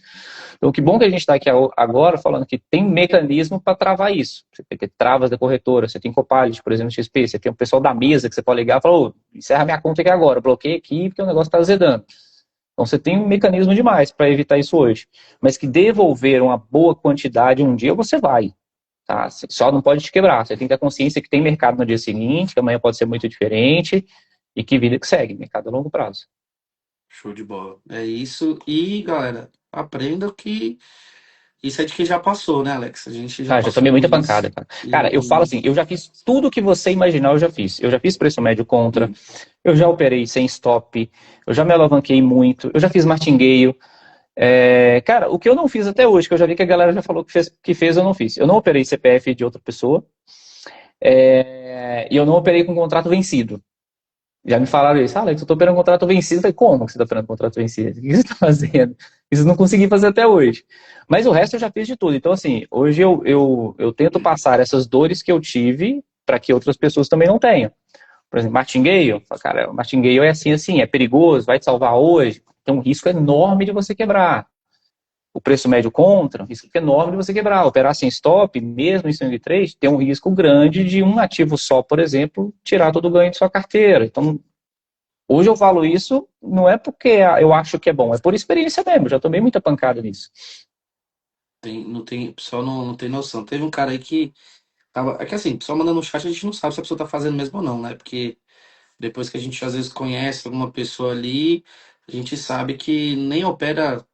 Então, que bom que a gente está aqui agora falando que tem mecanismo para travar isso. Você tem que ter travas da corretora, você tem Copilot, por exemplo, XP, você tem o pessoal da mesa que você pode ligar e falar, encerra minha conta aqui agora, bloqueia aqui porque o negócio está azedando. Então você tem um mecanismo demais para evitar isso hoje. Mas que devolver uma boa quantidade um dia você vai. Tá? Você só não pode te quebrar. Você tem que ter consciência que tem mercado no dia seguinte, que amanhã pode ser muito diferente e que vida que segue, mercado a longo prazo. Show de bola. É isso. E, galera, aprenda que isso é de quem já passou, né, Alex? A gente já Ah, já passou tomei por muita isso. pancada, cara. Cara, eu falo E, assim, eu já fiz tudo que você imaginar, eu já fiz. Eu já fiz preço médio contra, e eu já operei sem stop, eu já me alavanquei muito, eu já fiz martingale. Cara, o que eu não fiz até hoje, que eu já vi que a galera já falou que fez, eu não fiz. Eu não operei CPF de outra pessoa, e eu não operei com contrato vencido. Já me falaram isso, Alex, eu tô operando um contrato vencido. Eu falei, como que você tá operando um contrato vencido? O que você tá fazendo? Isso eu não consegui fazer até hoje. Mas o resto eu já fiz de tudo. Então, assim, hoje eu tento passar essas dores que eu tive para que outras pessoas também não tenham. Por exemplo, martingale, cara, o martingale é assim, assim, é perigoso, vai te salvar hoje. Tem um risco enorme de você quebrar. O preço médio contra, um risco enorme de você quebrar. Operar sem stop, mesmo em swing trade, tem um risco grande de um ativo só, por exemplo, tirar todo o ganho de sua carteira. Então, hoje eu falo isso, não é porque eu acho que é bom, é por experiência mesmo, já tomei muita pancada nisso. não tem, o pessoal não tem noção. Teve um cara aí que tava. É que assim, o pessoal mandando no chat, a gente não sabe se a pessoa tá fazendo mesmo ou não, né? Porque depois que a gente às vezes conhece alguma pessoa ali, a gente sabe que nem opera.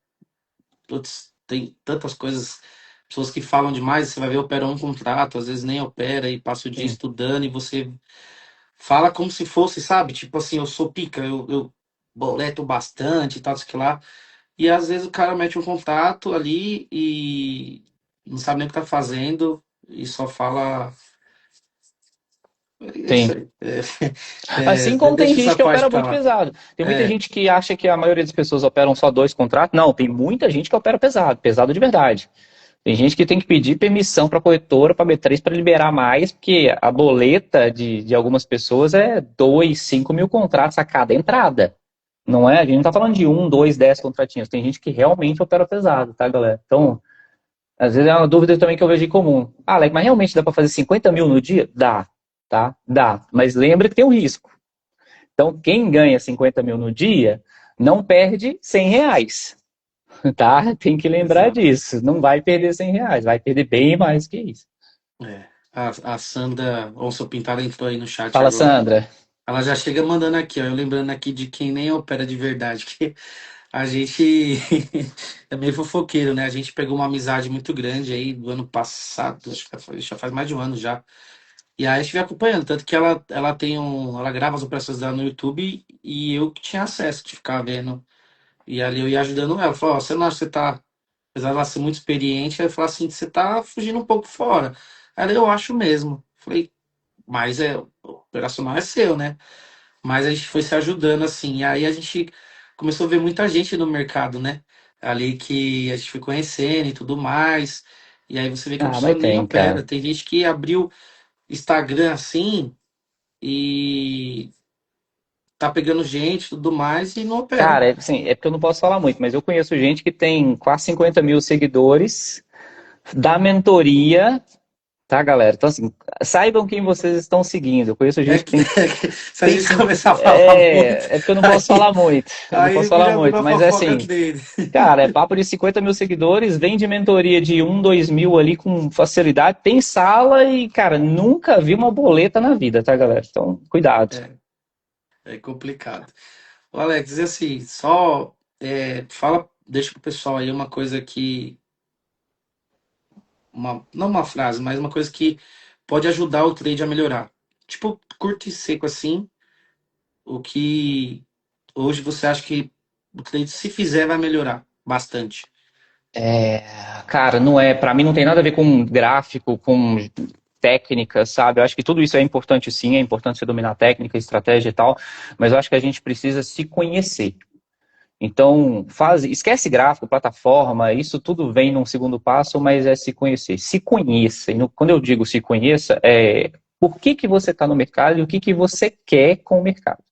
Putz, tem tantas coisas, pessoas que falam demais, você vai ver, opera um contrato, às vezes nem opera e passa o dia Sim, estudando e você fala como se fosse, sabe? Tipo assim, eu sou pica, eu boleto bastante e tal, sei lá. E às vezes o cara mete um contrato ali e não sabe nem o que tá fazendo e só fala. É isso sim. aí. Assim como tem Deixa gente essa que parte opera pra muito lá. pesado. Tem muita É, gente que acha que a maioria das pessoas operam só dois contratos. Não, tem muita gente que opera pesado, pesado de verdade. Tem gente que tem que pedir permissão para a corretora, para a B3, para liberar mais, porque a boleta de algumas pessoas é 2, 5 mil contratos a cada entrada. Não é? A gente não está falando de 1, 2, 10 contratinhos. Tem gente que realmente opera pesado, tá, galera? Então, às vezes é uma dúvida também que eu vejo em comum. Ah, Alex, mas realmente dá para fazer 50 mil no dia? Dá, tá? Dá. Mas lembra que tem um risco. Então, quem ganha 50 mil no dia não perde R$ 100. Tá? Tem que lembrar Exato. disso. Não vai perder R$ 100, vai perder bem mais que isso. É. A Sandra Onça Pintada entrou aí no chat Fala, agora. Sandra. Ela já chega mandando aqui, ó. Eu lembrando aqui de quem nem opera de verdade, que a gente é meio fofoqueiro, né? A gente pegou uma amizade muito grande aí do ano passado, acho que já faz mais de um ano já. E aí a gente vem acompanhando, tanto que ela tem ela grava as operações dela no YouTube e eu que tinha acesso de ficar vendo. E ali eu ia ajudando ela. Falou, ó, você não acha que você tá, apesar de ela ser muito experiente, ela falou assim, você tá fugindo um pouco fora. Aí eu acho mesmo. Falei, mas o operacional é seu, né? Mas a gente foi se ajudando assim. E aí a gente começou a ver muita gente no mercado, né? Ali que a gente foi conhecendo e tudo mais. E aí você vê que a Ah, pessoa mas nem tem, opera. cara. Tem gente que abriu Instagram assim e tá pegando gente e tudo mais e não opera. Cara, assim, é porque eu não posso falar muito, mas eu conheço gente que tem quase 50 mil seguidores da mentoria, tá, galera? Então, assim, saibam quem vocês estão seguindo. Eu conheço É gente que que, é que se a tem gente começar a falar muito, é porque eu não posso falar aí, muito. Eu não aí posso falar vira, vira muito, a mas é fofoca assim, dele. cara, é papo de 50 mil seguidores, vem de mentoria de 2 mil ali com facilidade, tem sala e, cara, nunca vi uma boleta na vida, tá, galera? Então, cuidado. É, é complicado. Ô, Alex, e assim, só fala, deixa pro pessoal aí uma coisa que, não uma frase, mas uma coisa que pode ajudar o trade a melhorar. Tipo, curto e seco assim, o que hoje você acha que o trade, se fizer, vai melhorar bastante. Cara, não é, para mim não tem nada a ver com gráfico, com técnica, sabe? Eu acho que tudo isso é importante sim, é importante você dominar a técnica, estratégia e tal, mas eu acho que a gente precisa se conhecer. Então, esquece gráfico, plataforma, isso tudo vem num segundo passo, mas é se conhecer. Se conheça. Quando eu digo se conheça, é por que você está no mercado e o que você quer com o mercado.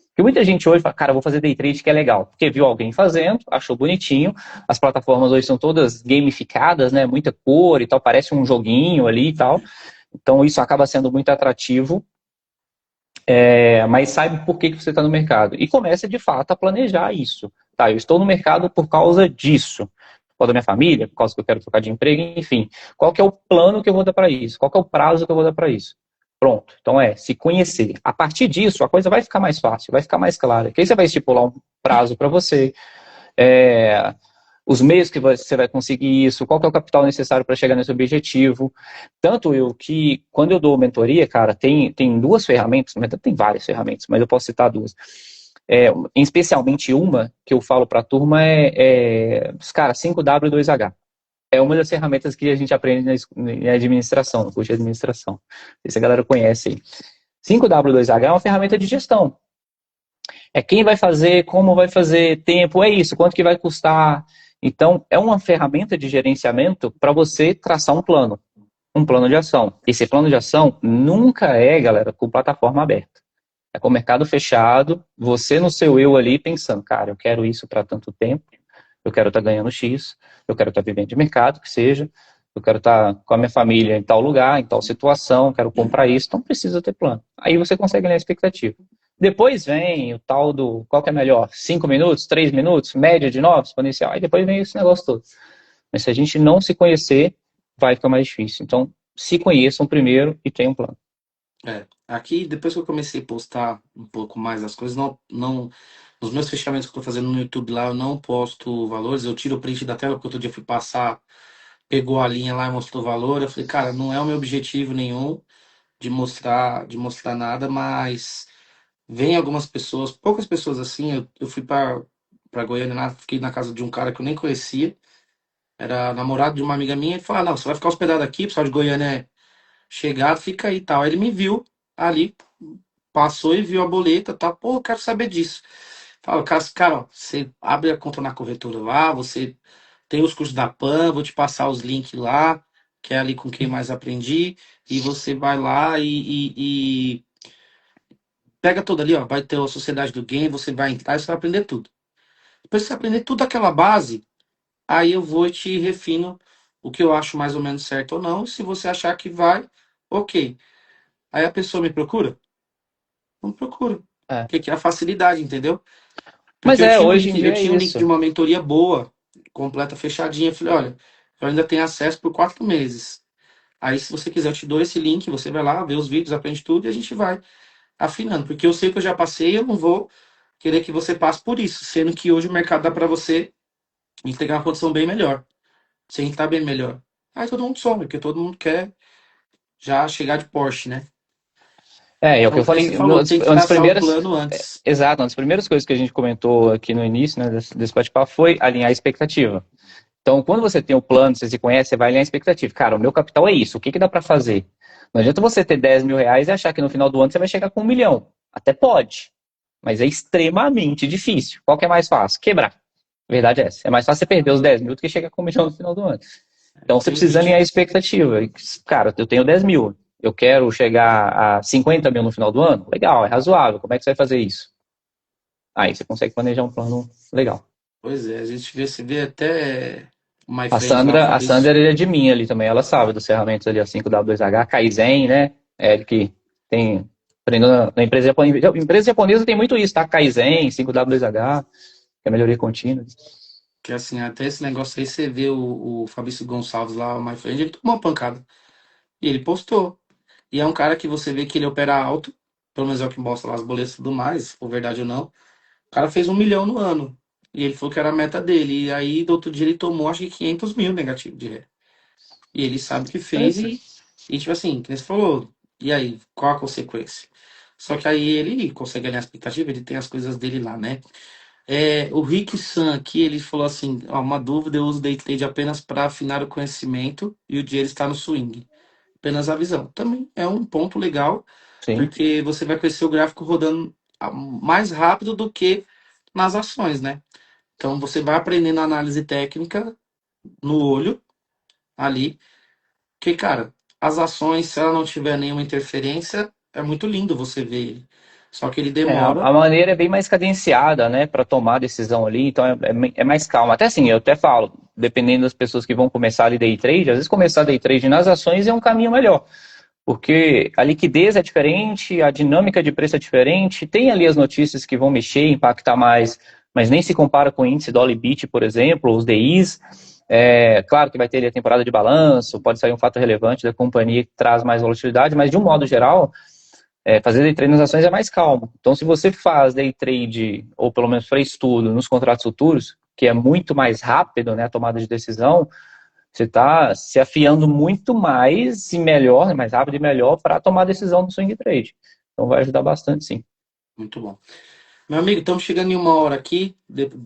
Porque muita gente hoje fala, cara, eu vou fazer day trade que é legal, porque viu alguém fazendo, achou bonitinho, as plataformas hoje são todas gamificadas, né? Muita cor e tal, parece um joguinho ali e tal. Então isso acaba sendo muito atrativo, mas saiba por que você está no mercado. E comece de fato a planejar isso. Tá, eu estou no mercado por causa disso. Por causa da minha família, por causa que eu quero trocar de emprego, enfim. Qual que é o plano que eu vou dar para isso? Qual que é o prazo que eu vou dar para isso? Pronto. Então se conhecer. A partir disso, a coisa vai ficar mais fácil, vai ficar mais clara. Que aí você vai estipular um prazo para você, é, os meios que você vai conseguir isso, qual que é o capital necessário para chegar nesse objetivo. Tanto eu que, quando eu dou mentoria, cara, tem duas ferramentas, na verdade tem várias ferramentas, mas eu posso citar duas. Especialmente uma que eu falo para a turma cara, 5W2H. É uma das ferramentas que a gente aprende em administração, no curso de administração. Não sei se a galera conhece aí. 5W2H é uma ferramenta de gestão. É quem vai fazer, como vai fazer, tempo, é isso, quanto que vai custar. Então, é uma ferramenta de gerenciamento para você traçar um plano de ação. Esse plano de ação nunca é, galera, com plataforma aberta. É com o mercado fechado, você no seu eu ali pensando, cara, eu quero isso para tanto tempo, eu quero estar ganhando X, eu quero estar vivendo de mercado, que seja, eu quero estar com a minha família em tal lugar, em tal situação, quero comprar isso, então precisa ter plano. Aí você consegue ler a expectativa. Depois vem o tal do, qual que é melhor? 5 minutos, 3 minutos, média de 9, exponencial, aí depois vem esse negócio todo. Mas se a gente não se conhecer, vai ficar mais difícil. Então, se conheçam primeiro e tenham um plano. Aqui, depois que eu comecei a postar um pouco mais as coisas, nos meus fechamentos que eu tô fazendo no YouTube lá, eu não posto valores, eu tiro o print da tela, porque outro dia eu fui passar, pegou a linha lá e mostrou o valor, eu falei, cara, não é o meu objetivo nenhum de mostrar nada, mas vem algumas pessoas, poucas pessoas assim, eu fui pra Goiânia lá, fiquei na casa de um cara que eu nem conhecia, era namorado de uma amiga minha, e falou, ah, não, você vai ficar hospedado aqui, o pessoal de Goiânia é chegado, fica aí e tal. Aí ele me viu ali, passou e viu a boleta, tá? Pô, eu quero saber disso. Fala, cara, ó, você abre a conta na corretora lá, você tem os cursos da PAN, vou te passar os links lá, que é ali com quem mais aprendi, e você vai lá e pega tudo ali, ó. Vai ter a sociedade do game, você vai entrar e você vai aprender tudo. Depois que você aprender tudo aquela base, aí eu vou e te refino o que eu acho mais ou menos certo ou não. Se você achar que vai, ok. Aí a pessoa me procura? Não procura. É. Porque é a facilidade, entendeu? Mas Porque eu tinha um hoje link, em eu dia é tinha um link de isso. uma mentoria boa. completa fechadinha. Eu falei, olha, eu ainda tenho acesso por 4 meses. Aí, se você quiser, eu te dou esse link, você vai lá, vê os vídeos, aprende tudo e a gente vai afinando. Porque eu sei que eu já passei, eu não vou querer que você passe por isso, sendo que hoje o mercado dá para você entregar uma condição bem melhor, sem estar bem melhor. Aí todo mundo some, porque todo mundo quer já chegar de Porsche, né? É o que Então, eu que nem você falei, falou, tem que uma das traçar o primeiras, plano antes. exato, uma das primeiras coisas que a gente comentou aqui no início, né, desse bate-papo foi alinhar a expectativa. Então, quando você tem o plano, você se conhece, você vai alinhar a expectativa. Cara, o meu capital é isso, o que dá para fazer? Não adianta você ter 10 mil reais e achar que no final do ano você vai chegar com 1 milhão. Até pode, mas é extremamente difícil. Qual que é mais fácil? Quebrar. A verdade é essa. É mais fácil você perder os 10 mil do que chegar com 1 milhão no final do ano. Então, você Sem precisa dúvida. alinhar a expectativa. Cara, eu tenho 10 mil, eu quero chegar a 50 mil no final do ano? Legal, é razoável. Como é que você vai fazer isso? Aí você consegue planejar um plano legal. Pois é, a gente vê, se vê até o My A Friend lá, o Sandra, a Fabrício. Sandra é de mim ali também, ela sabe dos ferramentas ali, a 5W2H, Kaizen, né? Que tem, aprendendo na empresa japonesa. Empresa japonesa tem muito isso, tá? Kaizen, 5W2H, que é melhoria contínua. Que assim, até esse negócio aí, você vê o Fabrício Gonçalves lá, o My Friend, ele tomou uma pancada. E ele postou. E é um cara que você vê que ele opera alto, pelo menos é o que mostra lá as boletas e tudo mais, se for verdade ou não. O cara fez 1 milhão no ano. E ele falou que era a meta dele. E aí, do outro dia, ele tomou, acho que 500 mil negativo de ré. E ele sabe o que fez e tipo assim, que nem você falou. E aí, qual a consequência? Só que aí ele consegue alinhar a expectativa, ele tem as coisas dele lá, né? O Rick San aqui, ele falou assim, ó, uma dúvida, eu uso day trade apenas para afinar o conhecimento e o dinheiro está no swing. Apenas a visão. Também é um ponto legal, Sim. porque você vai conhecer o gráfico rodando mais rápido do que nas ações, né? Então você vai aprendendo a análise técnica no olho ali, que, cara, as ações, se ela não tiver nenhuma interferência, é muito lindo você ver ele. Só que ele A demora. maneira é bem mais cadenciada, né, para tomar a decisão ali, então é mais calma. Até assim, eu até falo, dependendo das pessoas que vão começar ali day trade, às vezes começar day trade nas ações é um caminho melhor. Porque a liquidez é diferente, a dinâmica de preço é diferente, tem ali as notícias que vão mexer, impactar mais, mas nem se compara com o índice Dollar Bit, por exemplo, os DIs. Claro que vai ter ali a temporada de balanço, pode sair um fato relevante da companhia que traz mais volatilidade, mas de um modo geral, fazer day trade nas ações é mais calmo. Então, se você faz day trade, ou pelo menos faz tudo nos contratos futuros, que é muito mais rápido, né, a tomada de decisão, você está se afiando muito mais e melhor, né, mais rápido e melhor para tomar a decisão do swing trade. Então vai ajudar bastante, sim. Muito bom. Meu amigo, estamos chegando em 1 hora aqui.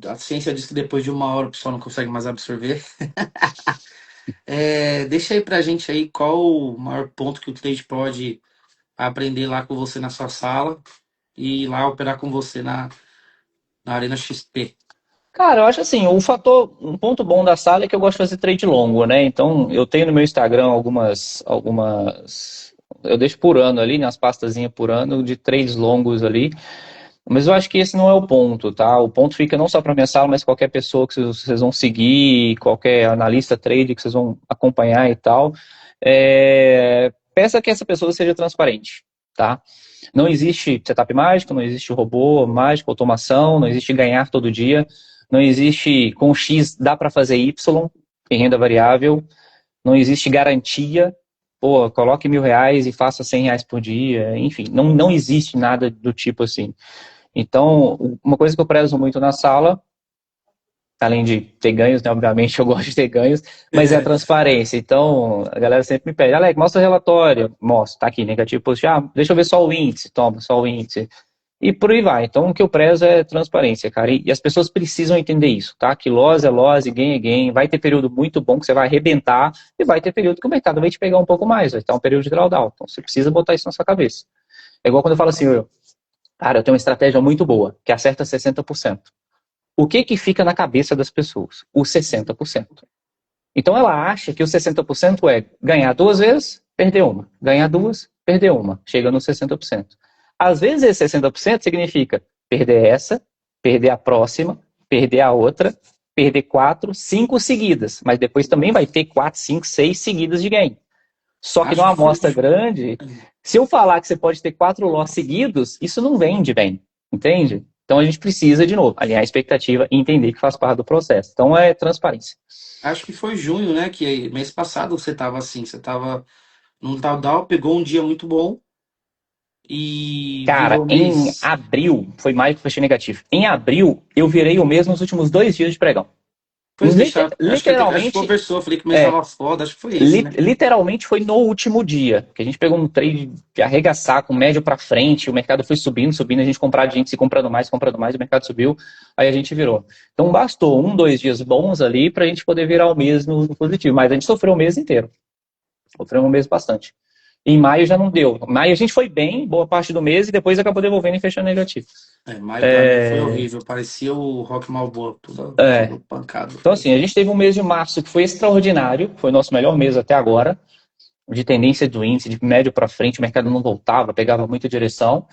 A ciência diz que depois de 1 hora o pessoal não consegue mais absorver. Deixa aí pra gente aí qual o maior ponto que o trade pode aprender lá com você na sua sala e ir lá operar com você na Arena XP. Cara, eu acho assim, um ponto bom da sala é que eu gosto de fazer trade longo, né? Então eu tenho no meu Instagram eu deixo por ano ali, nas pastazinhas por ano de trades longos ali. Mas eu acho que esse não é o ponto, tá? O ponto fica não só para minha sala, mas qualquer pessoa que vocês vão seguir, qualquer analista trade que vocês vão acompanhar e tal. Peça que essa pessoa seja transparente, tá? Não existe setup mágico, não existe robô mágico, automação, não existe ganhar todo dia, não existe com X dá para fazer Y em renda variável, não existe garantia, pô, coloque R$ 1.000 e faça R$ 100 por dia, enfim, não existe nada do tipo assim. Então, uma coisa que eu prezo muito na sala, além de ter ganhos, né? Obviamente eu gosto de ter ganhos, mas é a transparência. Então, a galera sempre me pede, Alex, mostra o relatório. Mostra, tá aqui, negativo, positivo. Deixa eu ver só o índice. Toma, só o índice. E por aí vai. Então, o que eu prezo é transparência, cara. E as pessoas precisam entender isso, tá? Que loss é loss, gain é gain. Vai ter período muito bom que você vai arrebentar e vai ter período que o mercado vai te pegar um pouco mais. Vai estar um período de drawdown. Então, você precisa botar isso na sua cabeça. É igual quando eu falo assim, cara, eu tenho uma estratégia muito boa, que acerta 60%. O que que fica na cabeça das pessoas? Os 60%. Então ela acha que o 60% é ganhar 2 vezes, perder uma. Ganhar duas, perder uma. Chega no 60%. Às vezes esse 60% significa perder essa, perder a próxima, perder a outra, perder 4, 5 seguidas. Mas depois também vai ter 4, 5, 6 seguidas de gain. Só que Acho numa que foi. amostra grande, se eu falar que você pode ter 4 loss seguidos, isso não vende bem. Entende? Então a gente precisa, de novo, alinhar a expectativa e entender que faz parte do processo. Então é transparência. Acho que foi junho, né? Que mês passado você tava assim, você tava num tal, pegou um dia muito bom e virou Cara, o em mês. abril, foi maio que eu fechei negativo. Em abril, eu virei o mês nos últimos 2 dias de pregão. Pois deixar, acho que Literalmente, conversou, falei que o mês é, tava foda, acho que foi esse, né? literalmente foi no último dia, que a gente pegou um trade de arregaçar com médio para frente, o mercado foi subindo, subindo, a gente comprando, a gente se comprando mais, o mercado subiu, aí a gente virou. Então bastou 2 dias bons ali para a gente poder virar o mês no positivo, mas a gente sofreu o mês inteiro, sofreu um mês bastante. Em maio já não deu. Em maio a gente foi bem, boa parte do mês, e depois acabou devolvendo e fechando negativo. Maio pra mim foi horrível, parecia o Rock Malboa, tudo pancado. Então assim, a gente teve um mês de março que foi extraordinário, foi o nosso melhor mês até agora, de tendência do índice, de médio para frente, o mercado não voltava, pegava muita direção,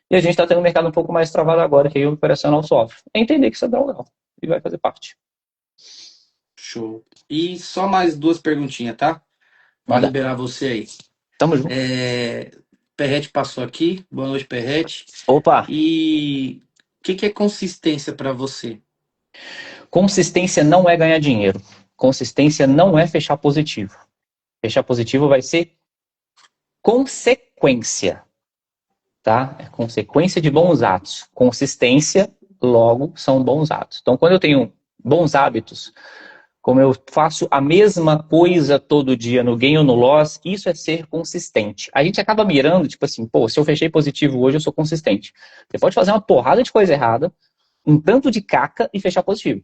e a gente está tendo um mercado um pouco mais travado agora, que aí o operacional sofre. É entender que isso é legal e vai fazer parte. Show. E só mais duas perguntinhas, tá? Para Manda. liberar você aí. Tamo junto. Perrete passou aqui. Boa noite, Perrete. Opa! E o que é consistência para você? Consistência não é ganhar dinheiro. Consistência não é fechar positivo. Fechar positivo vai ser consequência, tá? É consequência de bons atos. Consistência, logo, são bons atos. Então, quando eu tenho bons hábitos, como eu faço a mesma coisa todo dia no gain ou no loss, isso é ser consistente. A gente acaba mirando, tipo assim, pô, se eu fechei positivo hoje, eu sou consistente. Você pode fazer uma porrada de coisa errada, um tanto de caca e fechar positivo.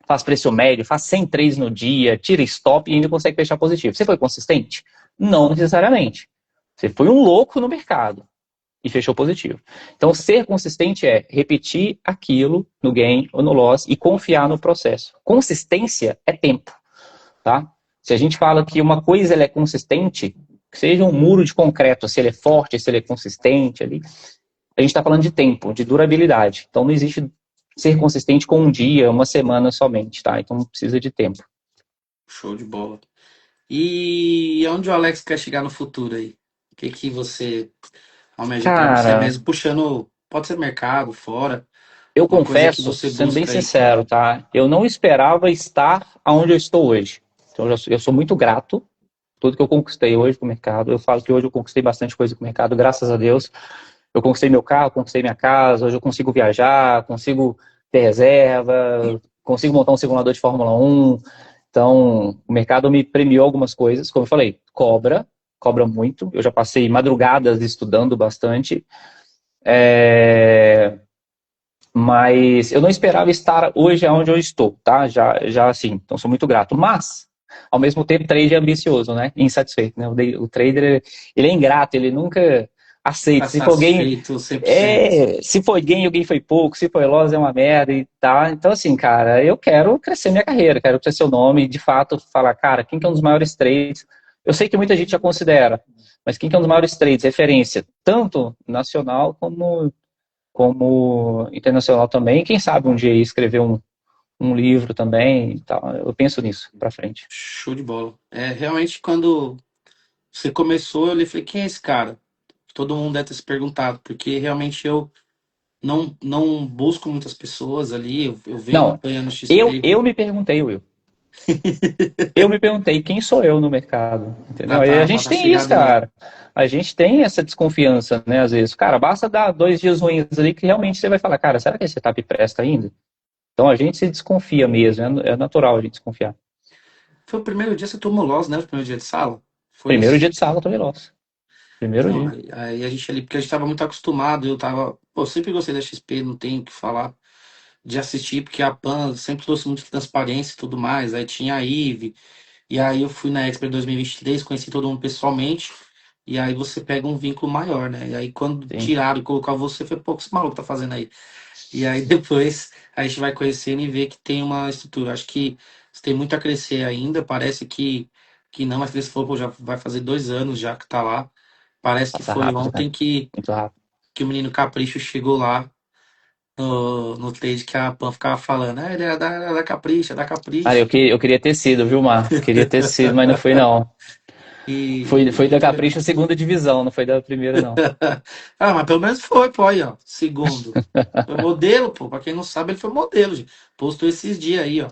Faz preço médio, faz 100 trades no dia, tira stop e ainda consegue fechar positivo. Você foi consistente? Não necessariamente. Você foi um louco no mercado e fechou positivo. Então, ser consistente é repetir aquilo no gain ou no loss e confiar no processo. Consistência é tempo, tá? Se a gente fala que uma coisa ela é consistente, seja um muro de concreto, se ele é forte, se ele é consistente ali, a gente está falando de tempo, de durabilidade. Então, não existe ser consistente com um dia, uma semana somente, tá? Então, precisa de tempo. Show de bola. E onde o Alex quer chegar no futuro aí? O que você almeja para você Cara, mesmo? Puxando, pode ser mercado, fora, eu uma coisa que confesso, você sendo bem busca aí para. sincero, tá? Eu não esperava estar onde eu estou hoje. Então, eu sou muito grato tudo que eu conquistei hoje com o mercado. Eu falo que hoje eu conquistei bastante coisa com o mercado, graças a Deus. Eu conquistei meu carro, conquistei minha casa, hoje eu consigo viajar, consigo ter reserva, consigo montar um simulador de Fórmula 1. Então, o mercado me premiou algumas coisas, como eu falei, cobra muito. Eu já passei madrugadas estudando bastante, mas eu não esperava estar hoje onde eu estou, tá? Já assim, então sou muito grato. Mas, ao mesmo tempo, trade é ambicioso, né? Insatisfeito, né? O trader, ele é ingrato, ele nunca aceita. Tá satisfeito 100%. Se foi gain, o gain foi pouco, se foi loss é uma merda e tá. Então, assim, cara, eu quero crescer minha carreira, quero crescer o nome e, de fato, falar, cara, quem que é um dos maiores trades? Eu sei que muita gente já considera, mas quem que é um dos maiores trades? Referência, tanto nacional como internacional também. Quem sabe um dia escrever um livro também e tal. Eu penso nisso pra frente. Show de bola. Realmente, quando você começou, eu falei, quem é esse cara? Todo mundo deve ter se perguntado, porque realmente eu não busco muitas pessoas ali, eu venho Não, acompanhando o eu, XP. eu me perguntei, Will. Eu me perguntei quem sou eu no mercado, entendeu? E a Pra gente tá tem isso, chegado lá. cara. A gente tem essa desconfiança, né? Às vezes, cara, basta dar 2 dias ruins ali que realmente você vai falar, cara, será que esse setup presta ainda? Então a gente se desconfia mesmo, é natural a gente desconfiar. Foi o primeiro dia que você tomou loss, né? O primeiro dia de sala? Foi Primeiro dia esse? de sala, eu tomei loss. Primeiro Então, dia. aí a gente ali, porque a gente tava muito acostumado, eu tava. Pô, eu sempre gostei da XP, não tenho o que falar de assistir, porque a PAN sempre trouxe muita transparência e tudo mais. Aí tinha a IVE, e aí eu fui na Expo 2023, conheci todo mundo pessoalmente, e aí você pega um vínculo maior, né? E aí quando Sim, tiraram e colocaram você, foi, pô, o que esse maluco tá fazendo aí? E aí depois a gente vai conhecendo e vê que tem uma estrutura. Acho que você tem muito a crescer ainda, parece que não, mas você falou, pô, já vai fazer 2 anos já que tá lá. Parece que passa foi rápido, ontem cara. Muito rápido. que o menino Capricho chegou lá no trade que a Pan ficava falando, ele é da Capricho, é da Cara, Capricho. eu queria ter sido, viu, Mar? Queria ter sido, mas não fui, não. Foi da Muito legal. Capricho segunda divisão, não foi da primeira, não. Ah, mas pelo menos foi, pô, aí, ó. Segundo. Foi modelo, pô. Pra quem não sabe, ele foi modelo, gente. Postou esses dias aí, ó.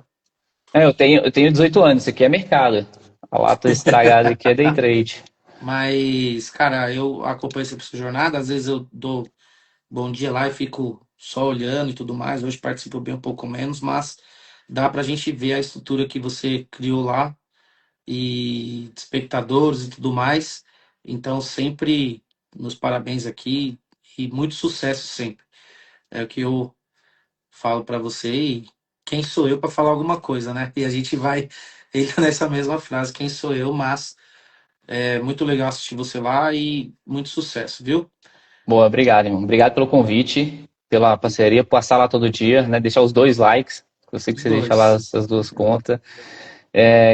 Eu tenho 18 anos, isso aqui é mercado. A lata estragada aqui é day trade. Mas, cara, eu acompanho essa sua jornada. Às vezes eu dou bom dia lá e fico só olhando e tudo mais. Hoje participo bem um pouco menos, mas dá pra gente ver a estrutura que você criou lá e de espectadores e tudo mais. Então, sempre nos parabéns aqui e muito sucesso sempre. É o que eu falo pra você e quem sou eu pra falar alguma coisa, né? E a gente vai entra nessa mesma frase, quem sou eu, mas é muito legal assistir você lá e muito sucesso, viu? Boa, obrigado, irmão. Obrigado pelo convite, pela parceria, por passar lá todo dia, né? Deixar os 2 likes. Eu sei que Os você deixa lá dois. as 2 contas.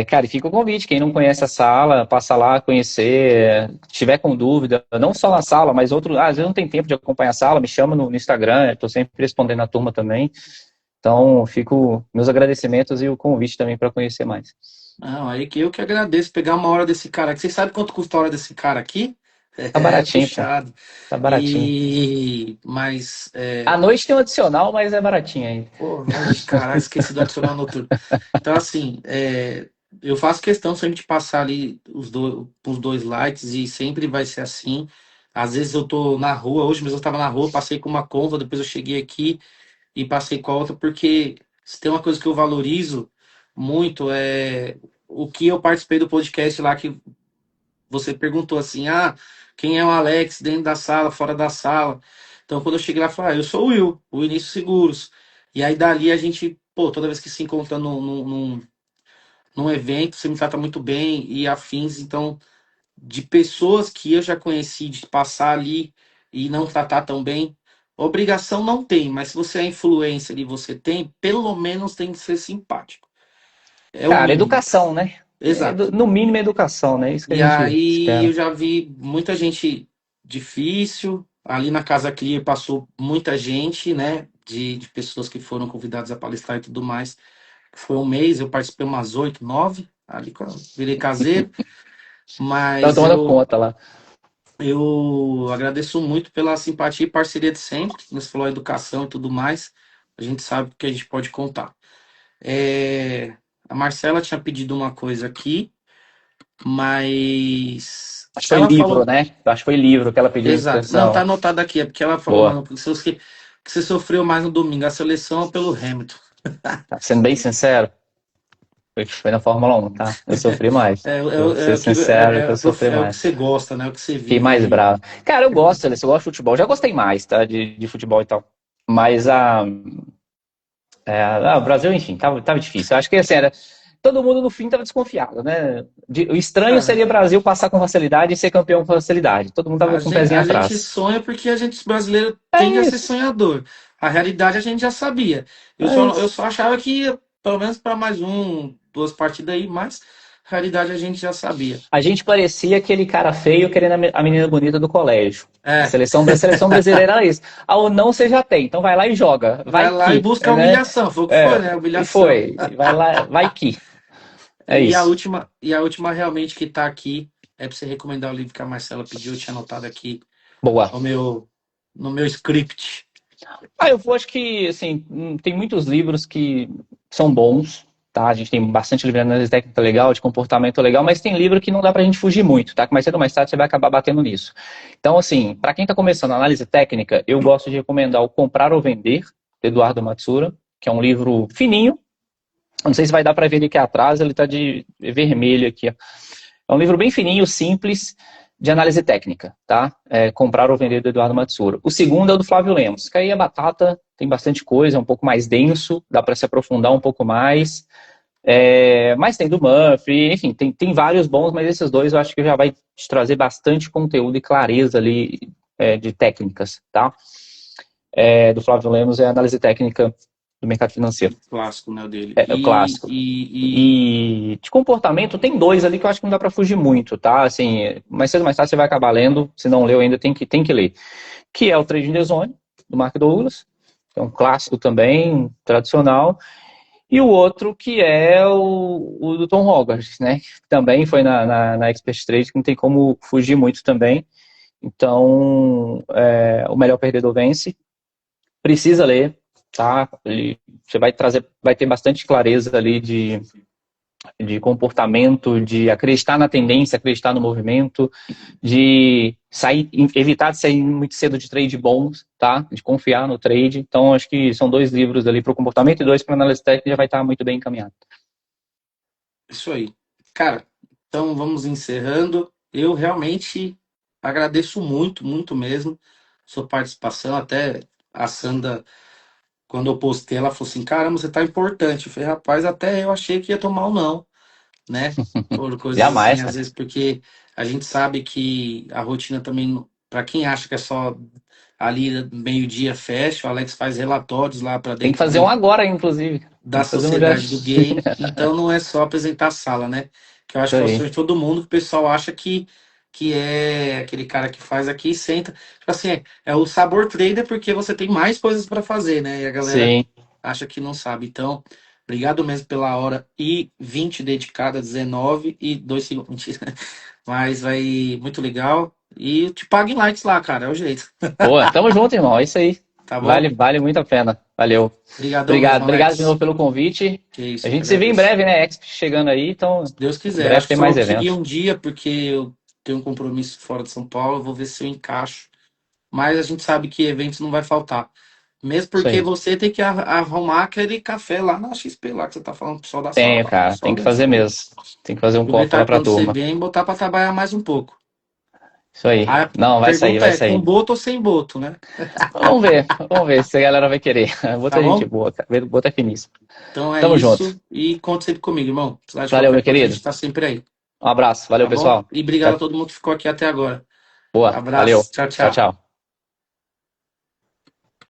Cara, e fica o convite. Quem não conhece a sala, passa lá, conhecer. Se tiver com dúvida, não só na sala, mas outro. Às vezes não tem tempo de acompanhar a sala, me chama no Instagram, estou sempre respondendo a turma também. Então, fico meus agradecimentos e o convite também para conhecer mais. Não, aí que eu que agradeço pegar uma hora desse cara aqui. Vocês sabem quanto custa a hora desse cara aqui? Tá É baratinho, pô. puxado. Tá baratinho. Mas À noite tem um adicional, mas é baratinho ainda. pô, noite, caralho, esqueci do adicional noturno. Então, assim, eu faço questão sempre de passar ali os dois likes e sempre vai ser assim. Às vezes eu tô na rua, hoje mesmo eu tava na rua, passei com uma conta, depois eu cheguei aqui e passei com a outra, porque se tem uma coisa que eu valorizo muito é o que eu participei do podcast lá que você perguntou assim, quem é o Alex dentro da sala, fora da sala? Então, quando eu cheguei lá, eu falei, eu sou o Will, o Início Seguros. E aí, dali, a gente, pô, toda vez que se encontra num evento, você me trata muito bem e afins. Então, de pessoas que eu já conheci, de passar ali e não tratar tão bem, obrigação não tem, mas se você é influencer e você tem, pelo menos tem que ser simpático. É o Cara, mínimo. educação, né? Exato. No mínimo, educação, né? Isso que a E gente aí eu espera. já vi muita gente difícil. Ali na Casa Clear passou muita gente, né? De pessoas que foram convidadas a palestrar e tudo mais. Foi um mês, eu participei umas 8, 9, ali quando eu virei caseiro. Tava Mas tomando eu, conta lá. eu agradeço muito pela simpatia e parceria de sempre. Você falou educação e tudo mais. A gente sabe que a gente pode contar. A Marcela tinha pedido uma coisa aqui, mas Acho que foi ela livro, falou. né? Acho que foi livro que ela pediu Exato. Não, tá expressão. anotado aqui. É porque ela falou lá Boa. no que você sofreu mais no domingo, a seleção ou pelo Hamilton. Tá sendo bem sincero, foi na Fórmula 1, tá? Eu sofri mais. É, Vou é, ser é, o que, sincero que eu sofri é o que mais. você gosta, né? É o que você Fiquei vive mais ali. bravo. Cara, eu gosto, Alice, eu gosto de futebol. Já gostei mais, tá? De futebol e tal. Mas o Brasil, enfim, tava difícil. Eu acho que assim, todo mundo no fim tava desconfiado, né? O estranho Cara, seria o Brasil passar com facilidade e ser campeão com facilidade. Todo mundo tava com o pezinho a gente atrás. sonha porque a gente brasileiro É tende a ser isso, sonhador. A realidade a gente já sabia. é Eu isso. só achava que ia, pelo menos para mais duas partidas aí, mas a realidade a gente já sabia. A gente parecia aquele cara feio querendo a menina bonita do colégio. É, A seleção brasileira era isso. Ou não, você já tem. Então vai lá e joga. vai Vai lá e que, busca a né? humilhação. Foi o que foi, né? A E humilhação. foi. Vai lá, vai que. É isso. E a última realmente que tá aqui é para você recomendar o livro que a Marcela pediu, eu tinha anotado aqui Boa. no meu script. Eu acho que, assim, tem muitos livros que são bons, tá? A gente tem bastante livro de análise técnica legal, de comportamento legal, mas tem livro que não dá pra gente fugir muito, tá? Que mais cedo ou mais tarde você vai acabar batendo nisso. Então, assim, para quem tá começando a análise técnica, eu gosto de recomendar o Comprar ou Vender, de Eduardo Matsura, que é um livro fininho. Não sei se vai dar para ver ele aqui atrás, ele tá de vermelho aqui, ó. É um livro bem fininho, simples, de análise técnica, tá? Comprar ou Vender, do Eduardo Matsura. O segundo é o do Flávio Lemos, que aí é batata, tem bastante coisa, é um pouco mais denso, dá para se aprofundar um pouco mais. Mas tem do Murphy, enfim, tem vários bons, mas esses dois eu acho que já vai te trazer bastante conteúdo e clareza ali de técnicas, tá? Do Flávio Lemos é análise técnica do mercado financeiro. Clássico, né, o dele. É o clássico. E de comportamento, tem dois ali que eu acho que não dá para fugir muito, tá? Assim, mais cedo ou mais tarde você vai acabar lendo, se não leu ainda, tem que ler. Que é o Trading the Zone, do Mark Douglas, que é um clássico também, tradicional. E o outro que é o do Tom Hogarth, né? Que também foi na Expert Trade, que não tem como fugir muito também. Então, o melhor perdedor vence. Precisa ler, tá? Você vai trazer, vai ter bastante clareza ali de comportamento, de acreditar na tendência, acreditar no movimento, de sair, evitar de sair muito cedo de trade bons, tá? De confiar no trade. Então, acho que são 2 livros ali para o comportamento e 2 para análise técnica, já vai estar muito bem encaminhado. Isso aí. Cara, então vamos encerrando. Eu realmente agradeço muito, muito mesmo sua participação. Até a Sandra, quando eu postei, ela falou assim: caramba, você tá importante. Eu falei, rapaz, até eu achei que ia tomar um não, né? Por coisas assim, Jamais, às cara. vezes, porque a gente sabe que a rotina também, para quem acha que é só ali meio-dia fecha, o Alex faz relatórios lá para Tem que dentro fazer um agora, inclusive. Tem da que fazer um já. sociedade do game, então não é só apresentar a sala, né? Que eu acho Isso que é o aí. sonho de todo mundo, que o pessoal acha que é aquele cara que faz aqui e senta. Tipo assim, é o sabor trader porque você tem mais coisas para fazer, né? E a galera Sim. acha que não sabe. Então, obrigado mesmo pela hora e 20 dedicada, 19 e 2 segundos. Mentira. Mas vai muito legal. E te paga em likes lá, cara, é o jeito. Boa, tamo junto, irmão. É isso aí. Tá bom? Vale muito a pena. Valeu. Obrigadão Obrigado, mesmo, obrigado de Alex. novo pelo convite. Que é isso, A eu que gente se vê em agradeço. breve, né? Exp chegando aí, então Se Deus em quiser. breve Acho que tem só mais queria eventos. um dia, porque eu tenho um compromisso fora de São Paulo. Eu vou ver se eu encaixo. Mas a gente sabe que eventos não vai faltar. Mesmo Isso porque aí. você tem que arrumar aquele café lá na XP, lá que você tá falando pro pessoal da sala. Tenho, Lá, o cara. pessoal Tem que deve fazer saber. mesmo. Tem que fazer um copo lá Aproveitar pra quando você turma. vem e botar para trabalhar mais um pouco. Isso aí. A Não, vai sair, pergunta vai é: com sair. boto ou sem boto, né? Vamos ver se a galera vai querer. Tá Bota gente bom? boa, cara. Bota finíssimo. Então é Tamo junto. isso. E conte sempre comigo, irmão. Se precisar de Valeu, qualquer meu coisa, a gente querido. tá sempre aí. Um abraço. Valeu, Tá bom? pessoal. E obrigado a Tchau. todo mundo que ficou aqui até agora. Boa. Valeu. Abraço. Tchau, Tchau, tchau. tchau.